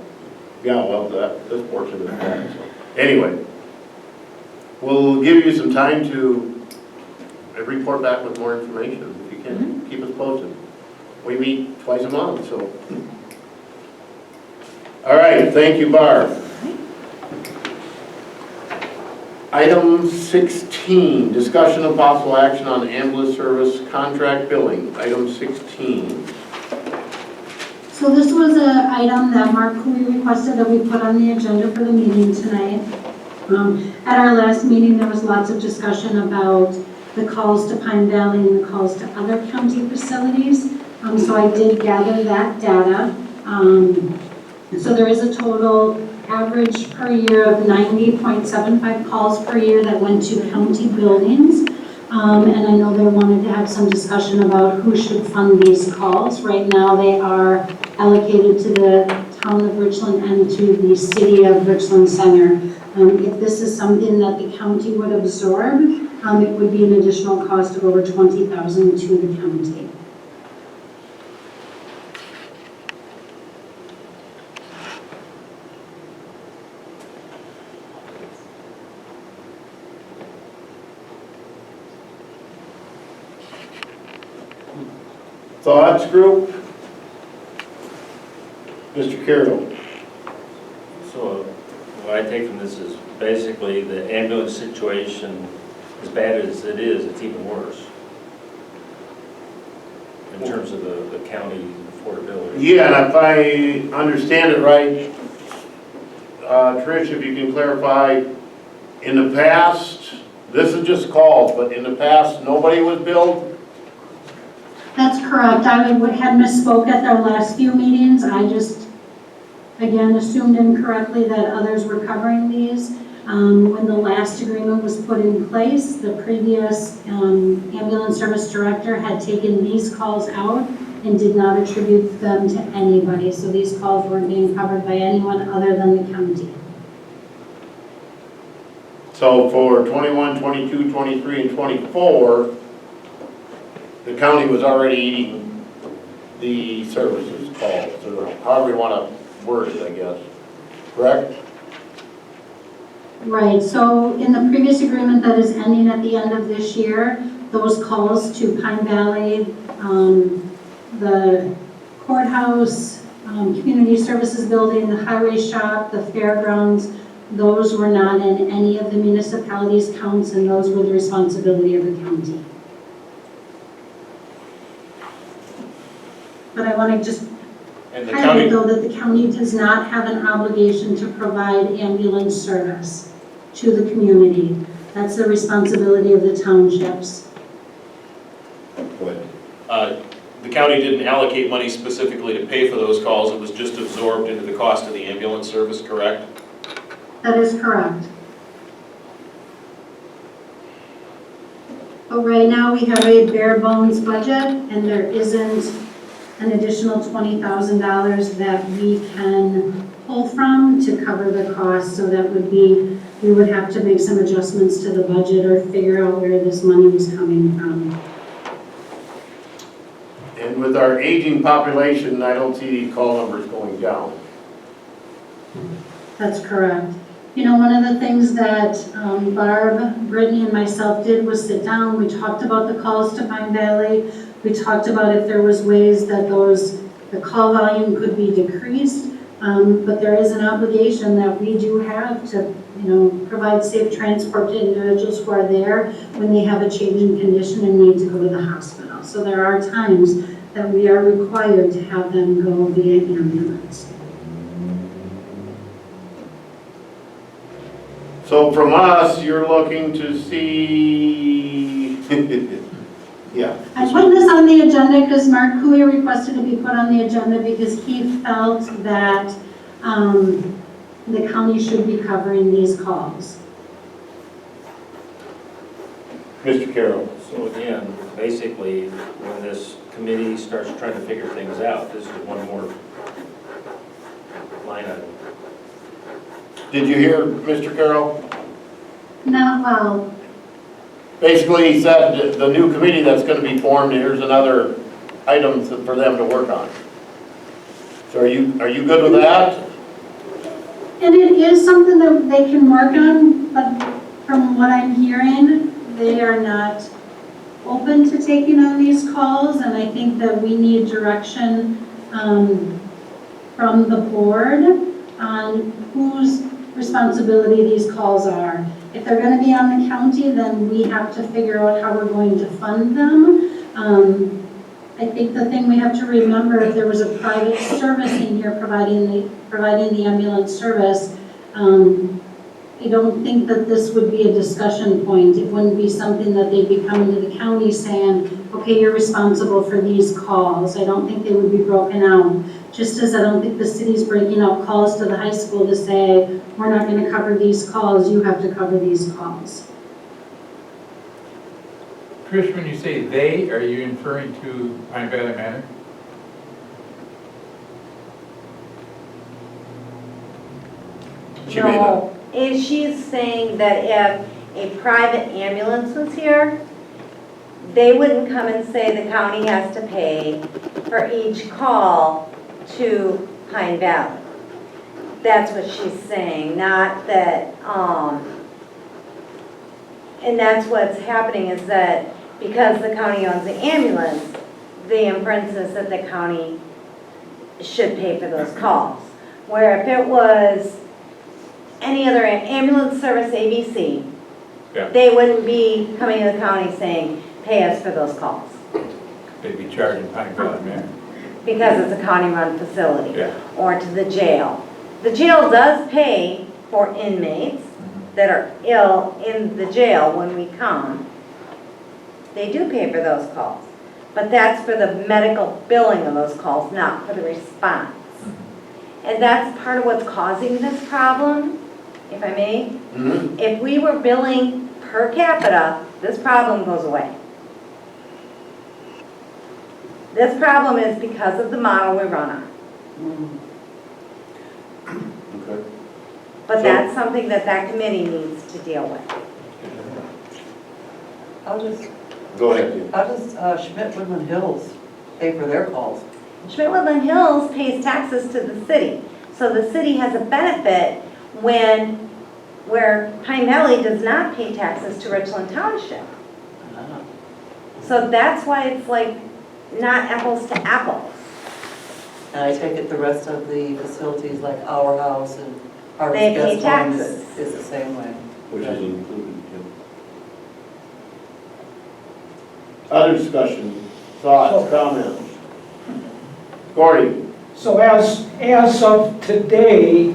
Yeah, well, this portion is that, so. Anyway, we'll give you some time to report back with more information, if you can, keep us posted. We meet twice a month, so. All right, thank you, Barb. Item 16, discussion of possible action on ambulance service contract billing. Item 16. So this was an item that Mark Cooley requested that we put on the agenda for the meeting tonight. At our last meeting, there was lots of discussion about the calls to Pine Valley and the calls to other county facilities. So I did gather that data. So there is a total average per year of 90.75 calls per year that went to county buildings. And I know they wanted to have some discussion about who should fund these calls. Right now they are allocated to the town of Richland and to the city of Richland Center. If this is something that the county would absorb, it would be an additional cost of over $20,000 to the county. Thoughts, group? Mr. Carroll. So what I take from this is basically the ambulance situation, as bad as it is, it's even worse in terms of the county affordability. Yeah, and if I understand it right, Trish, if you can clarify, in the past, this is just calls, but in the past, nobody was billed? That's correct. I had misspoke at our last few meetings. I just, again, assumed incorrectly that others were covering these. When the last agreement was put in place, the previous ambulance service director had taken these calls out and did not attribute them to anybody. So these calls weren't being covered by anyone other than the county. So for 21, 22, 23, and 24, the county was already eating the services calls, or however you want to word it, I guess. Correct? Right, so in the previous agreement that is ending at the end of this year, those calls to Pine Valley, the courthouse, community services building, the highway shop, the fairgrounds, those were not in any of the municipalities' counts, and those were the responsibility of the county. But I want to just highlight, though, that the county does not have an obligation to provide ambulance service to the community. That's the responsibility of the townships. Good. The county didn't allocate money specifically to pay for those calls, it was just absorbed into the cost of the ambulance service, correct? That is correct. But right now, we have a bare bones budget, and there isn't an additional $20,000 that we can pull from to cover the cost. So that would be, we would have to make some adjustments to the budget or figure out where this money was coming from. And with our aging population, I don't see these call numbers going down. That's correct. You know, one of the things that Barb, Brittany, and myself did was sit down. We talked about the calls to Pine Valley. We talked about if there was ways that the call volume could be decreased, but there is an obligation that we do have to, provide safe transport to individuals who are there when they have a change in condition and need to go to the hospital. So there are times that we are required to have them go via ambulance. So from us, you're looking to see, yeah. I put this on the agenda because Mark Cooley requested to be put on the agenda because he felt that the county should be covering these calls. Mr. Carroll. So again, basically, when this committee starts trying to figure things out, this is one more line item. Did you hear Mr. Carroll? Not well. Basically, he said the new committee that's gonna be formed, here's another item for them to work on. So are you good with that? And it is something that they can work on, but from what I'm hearing, they are not open to taking on these calls, and I think that we need direction from the board on whose responsibility these calls are. If they're gonna be on the county, then we have to figure out how we're going to fund them. I think the thing we have to remember, if there was a private service in here providing the ambulance service, I don't think that this would be a discussion point. It wouldn't be something that they'd be coming to the county saying, okay, you're responsible for these calls. I don't think they would be broken out. Just as I don't think the city's breaking out calls to the high school to say, we're not gonna cover these calls, you have to cover these calls. Trish, when you say they, are you referring to Pine Valley Manor? She may not. No, is she saying that if a private ambulance was here, they wouldn't come and say the county has to pay for each call to Pine Valley? That's what she's saying, not that, and that's what's happening is that because the county owns the ambulance, the inference is that the county should pay for those calls. Where if it was any other ambulance service, ABC, Yeah. they wouldn't be coming to the county saying, pay us for those calls. They'd be charging Pine Valley Manor. Because it's a county-run facility. Yeah. Or to the jail. The jail does pay for inmates that are ill in the jail when we come. They do pay for those calls. But that's for the medical billing of those calls, not for the response. And that's part of what's causing this problem, if I may. Mhm. If we were billing per capita, this problem goes away. This problem is because of the model we run on. Okay. But So- that's something that that committee needs to deal with. Go ahead. How does Schmidt-Woodland Hills pay for their calls? Schmidt-Woodland Hills pays taxes to the city. So the city has a benefit where Pine Valley does not pay taxes to Richland Township. So that's why it's like not apples to apples. And I take it the rest of the facilities like Our House and Harvest They pay Guest Home taxes. is the same way. Which is included, yeah. Other discussion, thoughts, comments? Gordy? So as of today,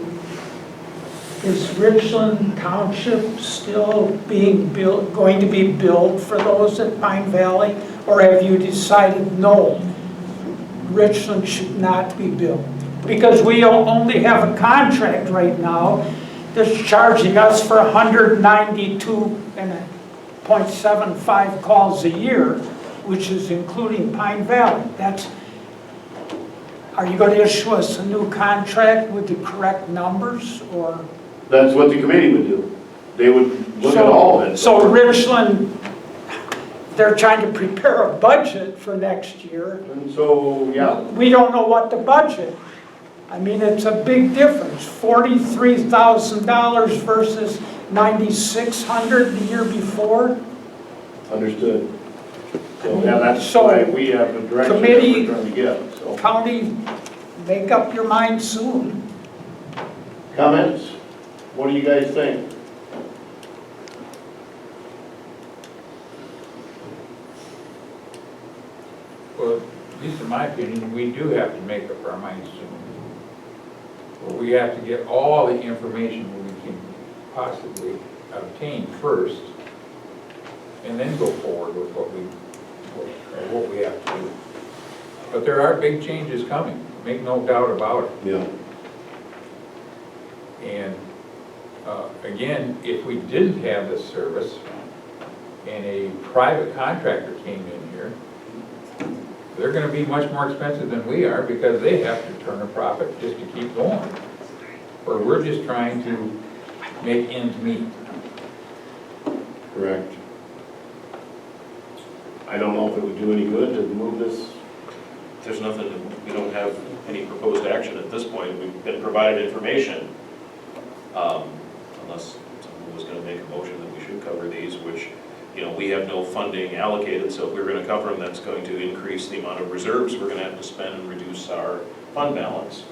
is Richland Township still being built, going to be built for those at Pine Valley? Or have you decided, no, Richland should not be built? Because we only have a contract right now that's charging us for 192.75 calls a year, which is including Pine Valley. Are you going to issue us a new contract with the correct numbers, or? That's what the committee would do. They would look at all of it. So Richland, they're trying to prepare a budget for next year. And so, yeah, We don't know what the budget. I mean, it's a big difference, $43,000 versus $9,600 the year before. understood. So, yeah, that's So, why we have the direction that committee- we're trying to get, so. County, make up your mind soon. Comments? What do you guys think? Well, at least in my opinion, we do have to make up our minds soon. But we have to get all the information we can possibly obtain first, and then go forward with what we have to do. But there are big changes coming, make no doubt about it. Yeah. And again, if we didn't have this service and a private contractor came in here, they're gonna be much more expensive than we are because they have to turn a profit just to keep going. or we're just trying to make ends meet. Correct. I don't know if it would do any good to move this. There's nothing, we don't have any proposed action at this point. We've been provided information. Unless someone was gonna make a motion that we should cover these, which, you know, we have no funding allocated, so if we're gonna cover them, that's going to increase the amount of reserves we're gonna have to spend and reduce our fund balance.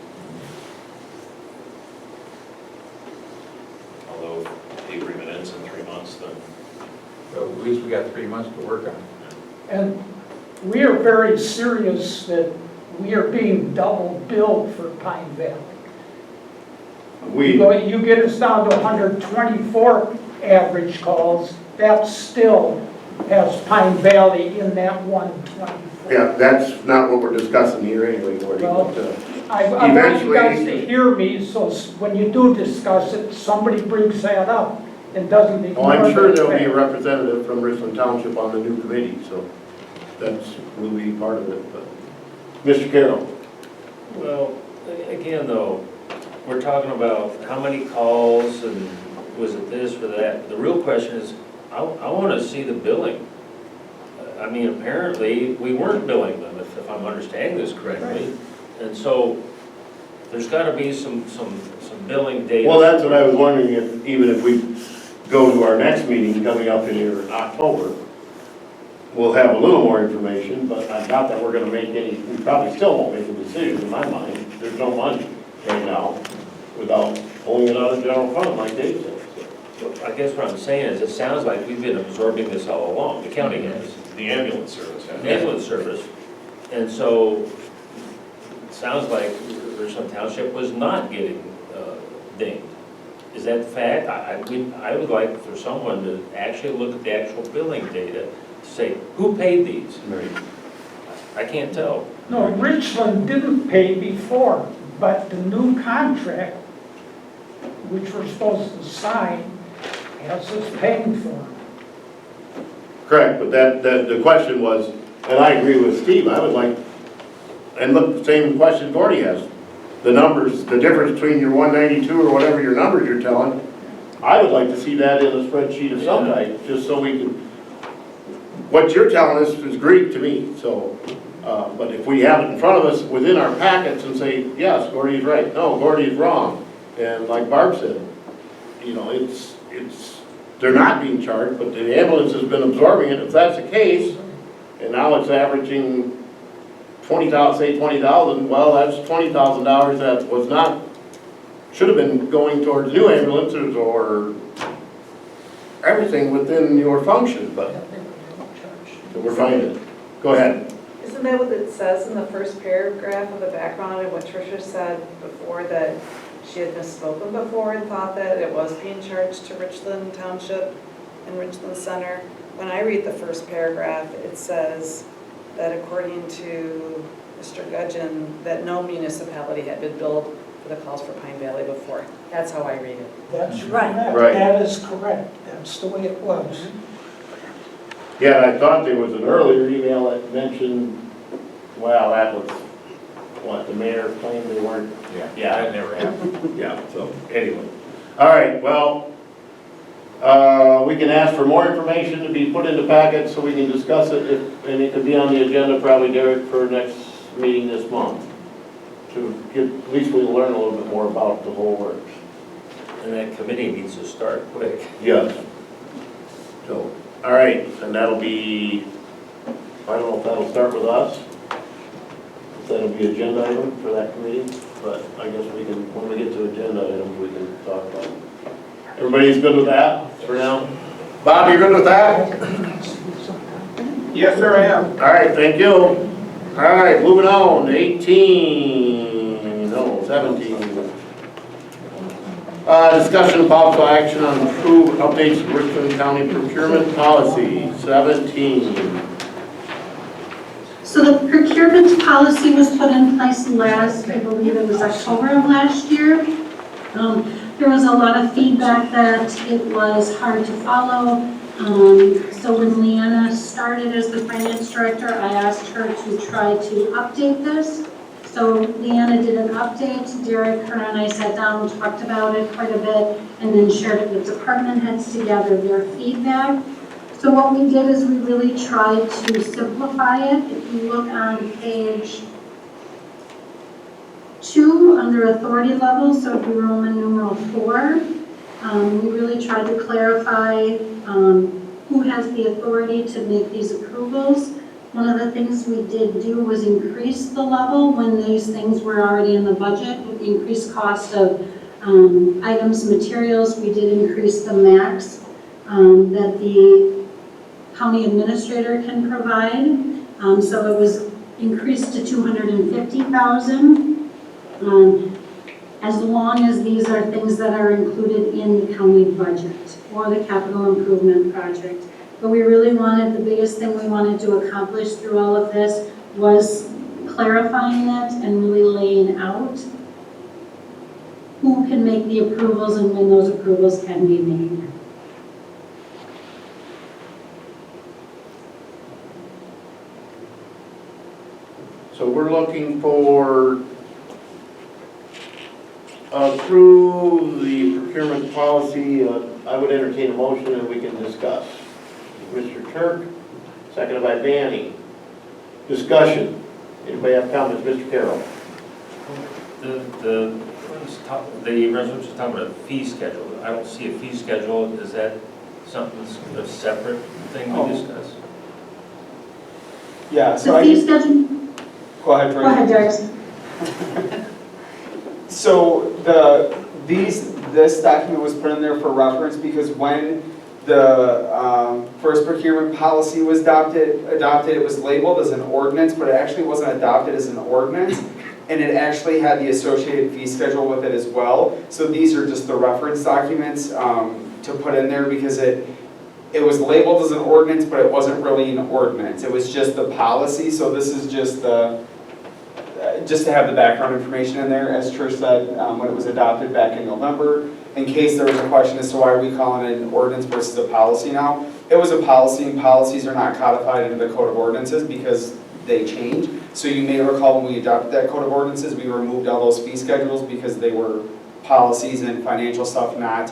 Although if the agreement ends in 3 months, then So at least we got 3 months to work on it. And we are very serious that we are being double billed for Pine Valley. You get us down to 124 average calls, that still has Pine Valley in that 124. Yeah, that's not what we're discussing here anyway, Gordy. Well, but, I want you guys eventually- to hear me, so when you do discuss it, somebody brings that up and doesn't Oh, ignore I'm sure that there'll be a fact. representative from Richland Township on the new committee, so that's, will be part of it, but. Mr. Carroll? Well, again, though, we're talking about how many calls and was it this or that? The real question is, I want to see the billing. I mean, apparently, we weren't billing them, if I'm understanding this correctly. And so, there's got to be some billing data. Well, that's what I was wondering, if, even if we go to our next meeting coming up in here in October, we'll have a little more information, but I doubt that we're gonna make any, we probably still won't make a decision in my mind. There's no money right now without pulling it out of general fund, like Dave said. So I guess what I'm saying is, it sounds like we've been absorbing this all along, the county has. the ambulance service. Ambulance service. And so, it sounds like Richland Township was not getting dinged. Is that fact? I would like for someone to actually look at the actual billing data to say, who paid these? I can't tell. No, Richland didn't pay before, but the new contract, which we're supposed to sign, has us paying for them. Correct, but the question was, and I agree with Steve, I would like, and look, the same question Gordy has. The numbers, the difference between your 192 or whatever your numbers you're telling, I would like to see that in a spreadsheet of some type, just so we can, what you're telling us is Greek to me, so, but if we have it in front of us within our packets and say, yes, Gordy's right, no, Gordy's wrong, and like Barb said, you know, they're not being charged, but the ambulance has been absorbing it. If that's the case, and now it's averaging 20,000, say 20,000, well, that's $20,000 that was not, should have been going towards new ambulances or everything within your function, but so we're finding. Go ahead. Isn't that what it says in the first paragraph of the background of what Tricia said before, that she had misspoken before and thought that it was being charged to Richland Township and Richland Center? When I read the first paragraph, it says that according to Mr. Gudgeon, that no municipality had been billed for the calls for Pine Valley before. That's how I read it. That's Right. correct. Right. That is correct. That's the way it was. Yeah, and I thought there was an earlier email that mentioned, well, that was, what, the mayor claimed they weren't. Yeah, that never happened. Yeah, so, anyway. All right, well, we can ask for more information to be put in the packet so we can discuss it, and it could be on the agenda probably, Derek, for next meeting this month. To get, at least we'll learn a little bit more about the whole works. And that committee needs to start quick. Yes. So, all right, and that'll be, I don't know if that'll start with us. If that'll be agenda item for that committee, but I guess we can, when we get to agenda items, we can talk about it. Everybody's good with that for now? Bob, you good with that? Yes, sir, I am. All right, thank you. All right, moving on, 17. Discussion of possible action on approved updates to Richland County procurement policy, 17. So the procurement policy was put in place last, I believe it was October of last year. There was a lot of feedback that it was hard to follow. So when Leanna started as the finance director, I asked her to try to update this. So So Leanna did an update, Derek, her and I sat down, talked about it quite a bit, and then shared it with department heads to gather their feedback. So what we did is we really tried to simplify it. If you look on page 2, under authority level, so it'd be Roman numeral 4, we really tried to clarify who has the authority to make these approvals. One of the things we did do was increase the level when these things were already in the budget. With the increased cost of items, materials, we did increase the max that the county administrator can provide. So it was increased to $250,000. As long as these are things that are included in the county budget or the capital improvement project. But we really wanted, the biggest thing we wanted to accomplish through all of this was clarifying it and really laying out who can make the approvals and when those approvals can be made. So we're looking for approve the procurement policy. I would entertain a motion and we can discuss. Mr. Turk, seconded by Vanny. Discussion. Anybody have comments? Mr. Carroll. The resolution is talking about a fee schedule. I don't see a fee schedule. Is that something, a separate thing we discuss? Yeah, so The fee schedule, go ahead, Troy. go ahead, Derek. So this document was put in there for reference because when the first procurement policy was adopted, it was labeled as an ordinance, but it actually wasn't adopted as an ordinance. And it actually had the associated fee schedule with it as well. So these are just the reference documents to put in there because it was labeled as an ordinance, but it wasn't really an ordinance. It was just the policy. So this is just just to have the background information in there, as Trish said, when it was adopted back in November, in case there was a question as to why are we calling it an ordinance versus a policy now. It was a policy, and policies are not codified into the Code of Ordinances because they change. So you may recall when we adopted that Code of Ordinances, we removed all those fee schedules because they were policies and financial stuff, not,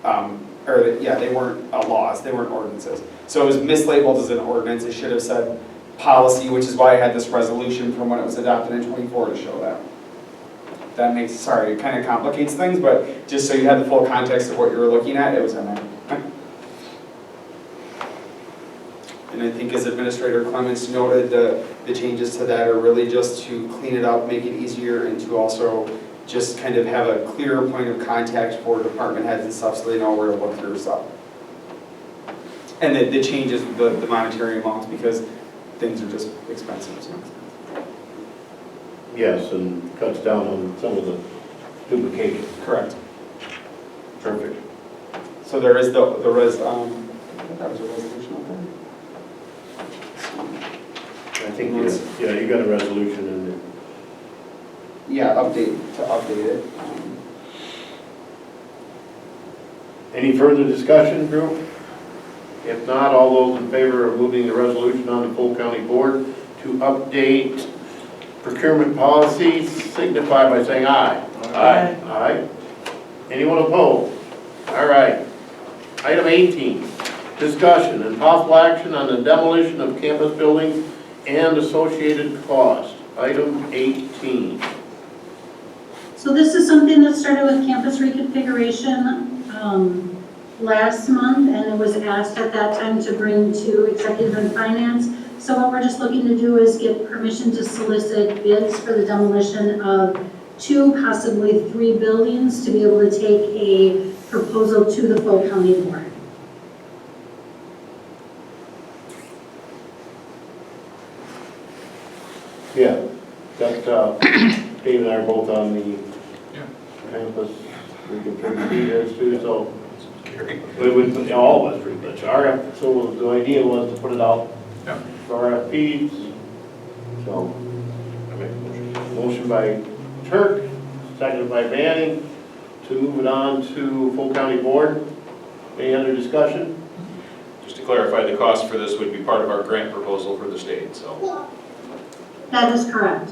they weren't laws, they weren't ordinances. So it was mislabeled as an ordinance. It should have said policy, which is why I had this resolution from when it was adopted in '24 to show that. That makes, sorry, it kind of complicates things, but just so you had the full context of what you were looking at, it was in there. And I think as Administrator Clements noted, the changes to that are really just to clean it up, make it easier, and to also just kind of have a clearer point of contact for department heads and stuff so they know where to look through stuff. And the changes, the monetary amounts, because things are just expensive. So. Yes, and cuts down on some of the duplication. Correct. Perfect. So there is that was a resolution out there. I think you got a resolution in there. Yeah, update it. Any further discussion, group? If not, all those in favor of moving the resolution on the full county board to update procurement policies, signify by saying aye. Aye. Aye. Anyone opposed? All right. Item 18, discussion and possible action on the demolition of campus buildings and associated cost. Item 18. So this is something that started with campus reconfiguration last month, and it was asked at that time to bring to executive and finance. So what we're just looking to do is get permission to solicit bids for the demolition of 2, possibly 3 buildings to be able to take a proposal to the full county board. Yeah, that, Dave and I are both on the campus reconfiguration too, so. We would, all of us pretty much. So the idea was to put it out for RFPs. So, I make a motion by Turk, seconded by Vanning, to move it on to full county board. Any other discussion? Just to clarify, the cost for this would be part of our grant proposal for the state, so. That is correct.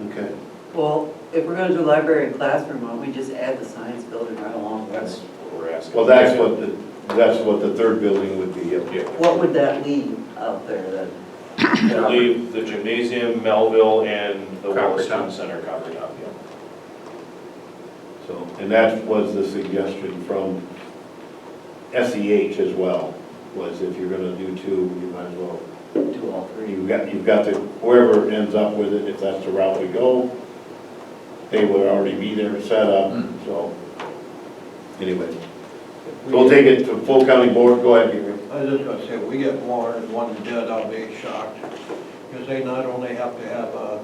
Okay. Well, if we're gonna do library and classroom, why don't we just add the science building right along with That's it? what we're asking. Well, that's what the third building would be, yep. Yeah. What would that leave out there then? I believe the gymnasium, Melville, and the Wallace Copper Student Center, Copper Top, yeah. So, and that was the suggestion from SEH as well, was if you're gonna do two, you might as well. Do all three? You've got the, whoever ends up with it, if that's the route we go, they would already be there set up, so. Anyway, we'll take it to full county board, go ahead, Gary. I was just gonna say, we get more than one bid, I'll be shocked. Because they not only have to have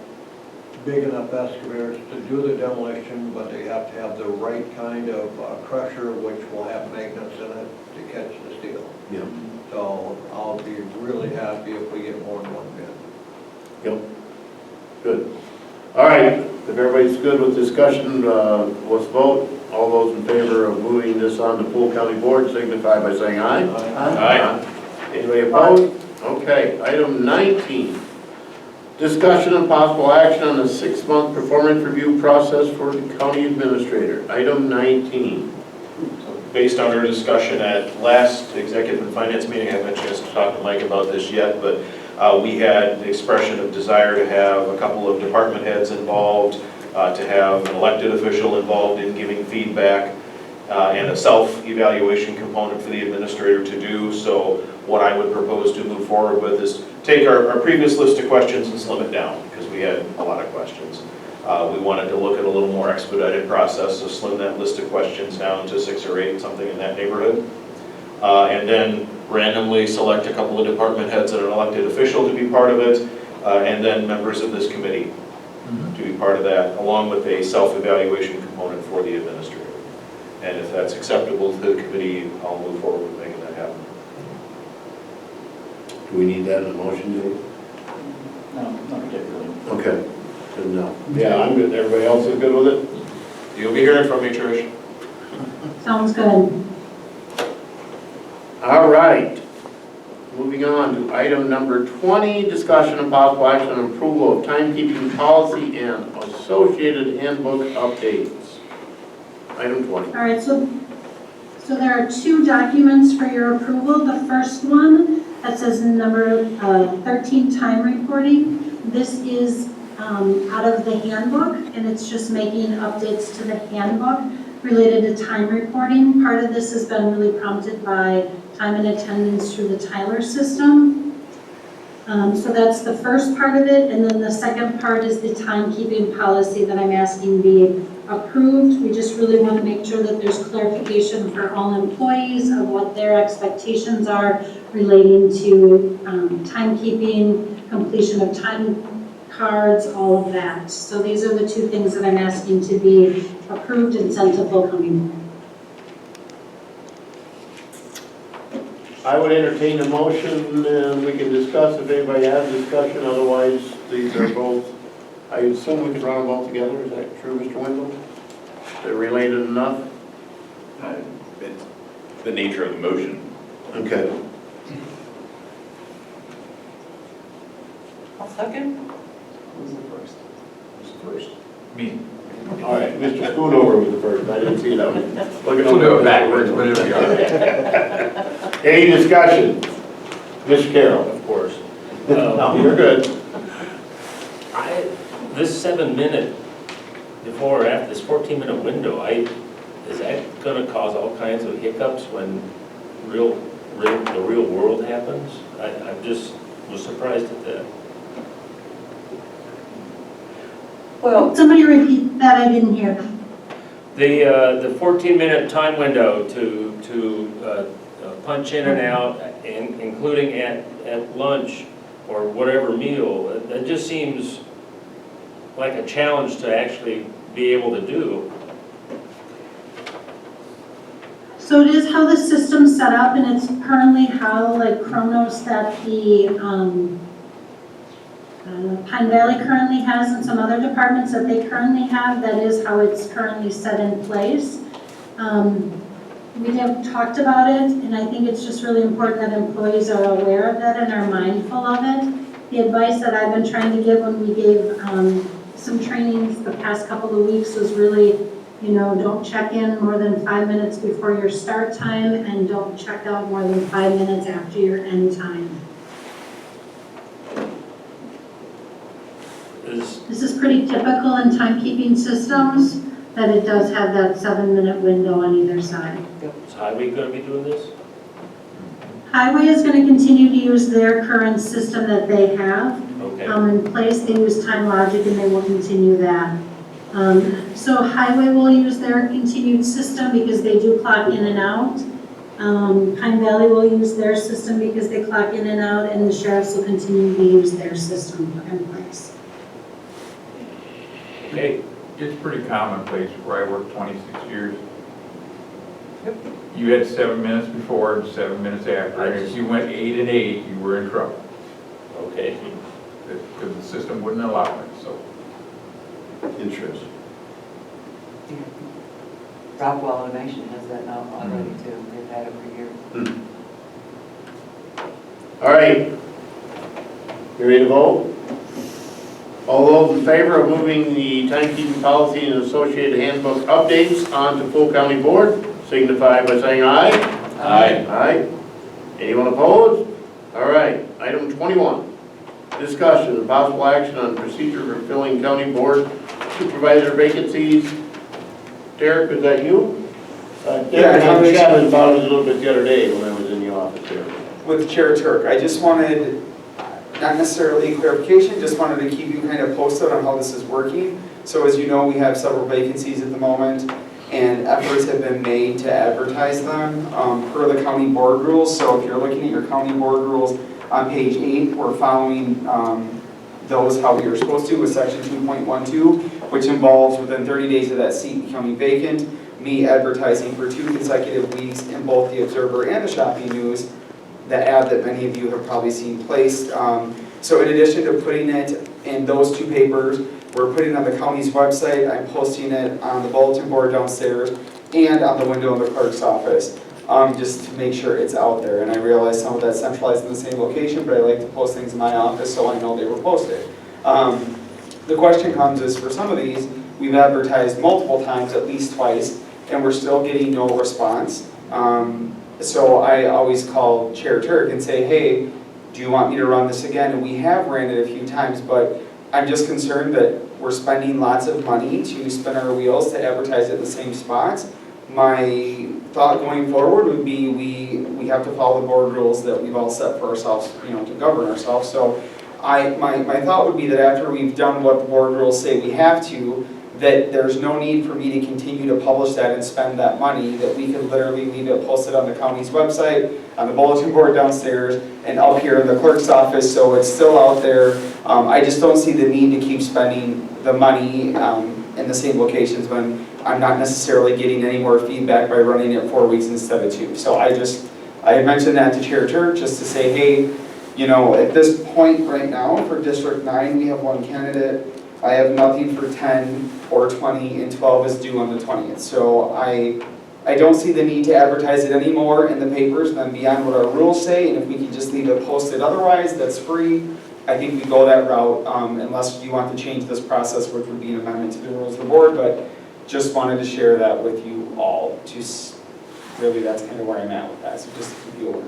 big enough excavators to do the demolition, but they have to have the right kind of crusher, which will have maintenance in it to catch the steel. Yeah. So I'll be really happy if we get more than one bid. Yep. Good. All right, if everybody's good with discussion, let's vote. All those in favor of moving this on to full county board signify by saying aye. Aye. Anybody opposed? Okay, item 19. Discussion and possible action on the 6-month performance review process for the county administrator. Item 19. Based on our discussion at last executive and finance meeting, I haven't had a chance to talk to Mike about this yet, but we had the expression of desire to have a couple of department heads involved, to have an elected official involved in giving feedback, and a self-evaluation component for the administrator to do. So what I would propose to move forward with is take our previous list of questions and slim it down, because we had a lot of questions. We wanted to look at a little more expedited process, so slim that list of questions down to 6 or 8, something in that neighborhood. And then randomly select a couple of department heads and an elected official to be part of it, and then members of this committee to be part of that, along with a self-evaluation component for the administrator. And if that's acceptable to the committee, I'll move forward with making that happen. Do we need that in a motion, Dave? No, not particularly. Okay. Then no. Yeah, I'm good. Everybody else is good with it? You'll be hearing from me, Trish. Sounds good. All right. Moving on to item number 20, discussion and possible action on approval of timekeeping policy and associated handbook updates. Item 20. All right, so there are 2 documents for your approval. The first one that says number 13, time reporting. This is out of the handbook, and it's just making updates to the handbook related to time reporting. Part of this has been really prompted by time and attendance through the Tyler system. So that's the first part of it, and then the second part is the timekeeping policy that I'm asking be approved. We just really want to make sure that there's clarification for all employees of what their expectations are relating to timekeeping, completion of time cards, all of that. So these are the 2 things that I'm asking to be approved and sent to full county board. I would entertain a motion and we can discuss if anybody has discussion, otherwise these are both, I assume we can run them both together, is that true, Mr. Wendell? They're related enough? It's the nature of the motion. Okay. I'll second. Who's the first? Who's the first? Me. All right, Mr. Schoonover was the first, I didn't see that one. We'll do it backwards, whatever we are. Any discussion? Ms. Carroll? Of course. No, you're good. This 7-minute before or after, this 14-minute window, is that gonna cause all kinds of hiccups when the real world happens? I just was surprised at that. Well, somebody repeat that, I didn't hear. The 14-minute time window to punch in and out, including at lunch or whatever meal, that just seems like a challenge to actually be able to do. So it is how the system's set up, and it's currently how, like, Chronos that the Pine Valley currently has and some other departments that they currently have, that is how it's currently set in place. We have talked about it, and I think it's just really important that employees are aware of that and are mindful of it. The advice that I've been trying to give when we gave some trainings the past couple of weeks was really, you know, don't check in more than 5 minutes before your start time and don't check out more than 5 minutes after your end time. This is pretty typical in timekeeping systems, that it does have that 7-minute window on either side. Is Highway gonna be doing this? Highway is going to continue to use their current system that they have Okay. in place. They use Time Logic and they will continue that. So Highway will use their continued system because they do clock in and out. Pine Valley will use their system because they clock in and out, and the sheriffs will continue to use their system in place. Okay. It's pretty commonplace where I worked 26 years. You had 7 minutes before and 7 minutes after, and if you went 8 and 8, you were in trouble. Okay. Because the system wouldn't allow it, so. Interesting. Rockwell Automation has that now already too. They've had it for years. All right. You ready to vote? All those in favor of moving the timekeeping policy and associated handbook updates onto full county board, signify by saying aye. Aye. Aye. Anyone opposed? All right. Item 21. Discussion and possible action on procedure for filling county board supervisor vacancies. Derek, is that you? Derek, I was chatting about it a little bit the other day when I was in the office here. With Chair Turk, I just wanted, not necessarily clarification, just wanted to keep you kind of posted on how this is working. So as you know, we have several vacancies at the moment, and efforts have been made to advertise them per the county board rules. So if you're looking at your county board rules on page 8, we're following those how we were supposed to with section 2.12, which involves within 30 days of that seat becoming vacant, me advertising for 2 consecutive weeks in both the Observer and the Shopping News, the ad that many of you have probably seen placed. So in addition to putting it in those 2 papers, we're putting it on the county's website, I'm posting it on the bulletin board downstairs and on the window in the clerk's office, just to make sure it's out there. And I realize some of that's centralized in the same location, but I like to post things in my office so I know they were posted. The question comes is, for some of these, we've advertised multiple times, at least twice, and we're still getting no response. So I always call Chair Turk and say, hey, do you want me to run this again? And we have ran it a few times, but I'm just concerned that we're spending lots of money to spin our wheels to advertise it in the same spots. My thought going forward would be we have to follow the board rules that we've all set for ourselves, to govern ourselves. So my thought would be that after we've done what the board rules say we have to, that there's no need for me to continue to publish that and spend that money, that we could literally leave it posted on the county's website, on the bulletin board downstairs, and up here in the clerk's office, so it's still out there. I just don't see the need to keep spending the money in the same locations when I'm not necessarily getting any more feedback by running it 4 weeks instead of 2. So I mentioned that to Chair Turk just to say, hey, at this point right now for District 9, we have 1 candidate. I have nothing for 10 or 20, and 12 is due on the 20th. So I don't see the need to advertise it anymore in the papers than beyond what our rules say, and if we can just leave it posted otherwise, that's free. I think we go that route, unless you want to change this process, which would be an amendment to the rules of the board, but just wanted to share that with you all. Really, that's kind of where I'm at with that, so just to keep you aware.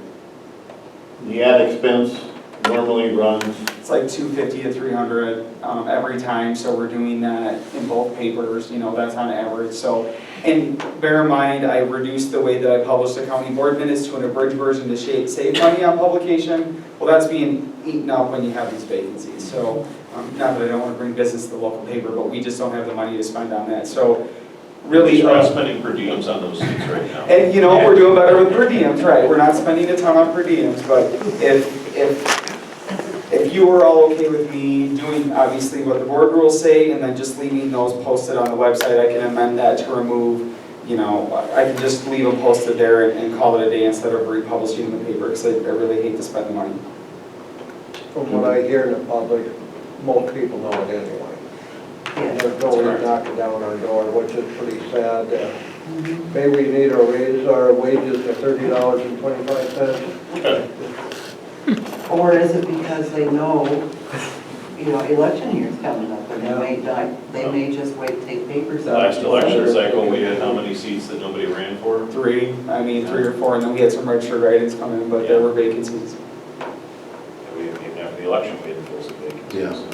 The ad expense normally runs? It's like $250 to $300 every time, so we're doing that in both papers, that's on average. So, and bear in mind, I reduced the way that I publish the county board minutes to an abridged version to save money on publication. Well, that's being eaten up when you have these vacancies. So, not that I don't want to bring business to the local paper, but we just don't have the money to spend on that. So, really, We're not spending per diems on those seats right now. and we're doing better with per diems, right? We're not spending a ton on per diems, but if you are all okay with me doing obviously what the board rules say and then just leaving those posted on the website, I can amend that to remove, I can just leave them posted there and call it a day instead of republishing in the paper, because I really hate to spend the money. From what I hear in the public, most people know it anyway. There's no one knocking down our door, which is pretty sad. Maybe we need to raise our wages to $30.25. Okay. Or is it because they know, election year's coming up and they may just wait, take papers The out. last election cycle, we had how many seats that nobody ran for? Three or four, and then we had some registered write-ins come in, but there were vacancies. Even after the election, we had to fill some vacancies. Yeah.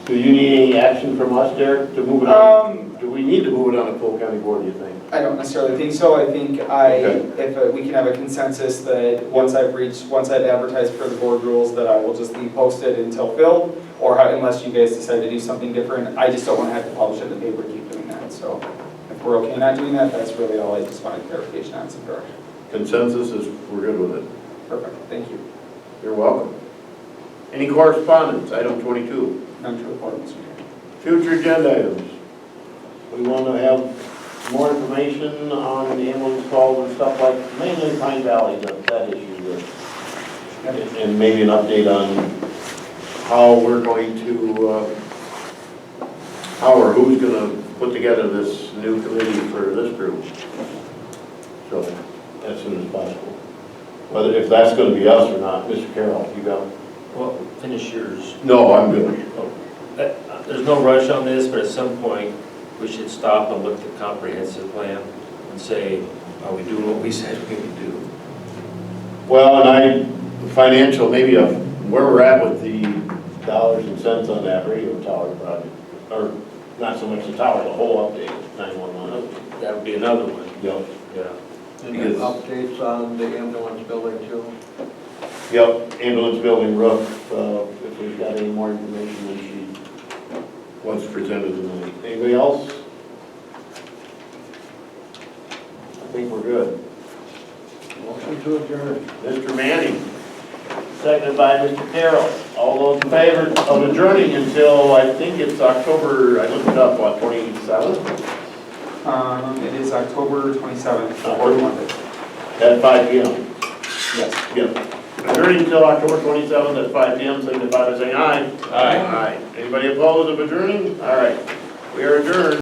Do you need any action from us, Derek, to move it on? Do we need to move it on to full county board, do you think? I don't necessarily think so. I think if we can have a consensus that once I've advertised for the board rules, that I will just leave posted until filled, or unless you guys decide to do something different. I just don't want to have to publish it in the paper and keep doing that. So if we're okay not doing that, that's really all. I just wanted clarification on some direction. Consensus is, we're good with it. Perfect, thank you. You're welcome. Any correspondence, item 22? None to report, Mr. Mayor. Future agenda items. We want to have more information on the ambulance calls and stuff like, mainly Pine Valley, that issue there. And maybe an update on how we're going to, how or who's going to put together this new committee for this group. So, as soon as possible. Whether, if that's going to be us or not, Mr. Carroll, you got? Well, finish yours. No, I'm good. There's no rush on this, but at some point, we should stop and look at the comprehensive plan and say, are we doing what we said we would do? Well, and financial, maybe where we're at with the dollars and cents on that radio tower project, or not so much the tower, the whole update, 911. That would be another one. Yep. Yeah. And then updates on the ambulance building too? Yep, ambulance building roof, if we've got any more information than she was presented tonight. Anybody else? I think we're good. Motion to adjourn. Mr. Manning, seconded by Mr. Carroll. All those in favor of adjourning until, I think it's October, I looked it up, what, 27th? It is October 27th, October. Monday. At 5 p.m. Yes. Yep. Adjourning until October 27th at 5 p.m. Signify by saying aye. Aye. Aye. Anybody opposed of adjourning? All right. We are adjourned.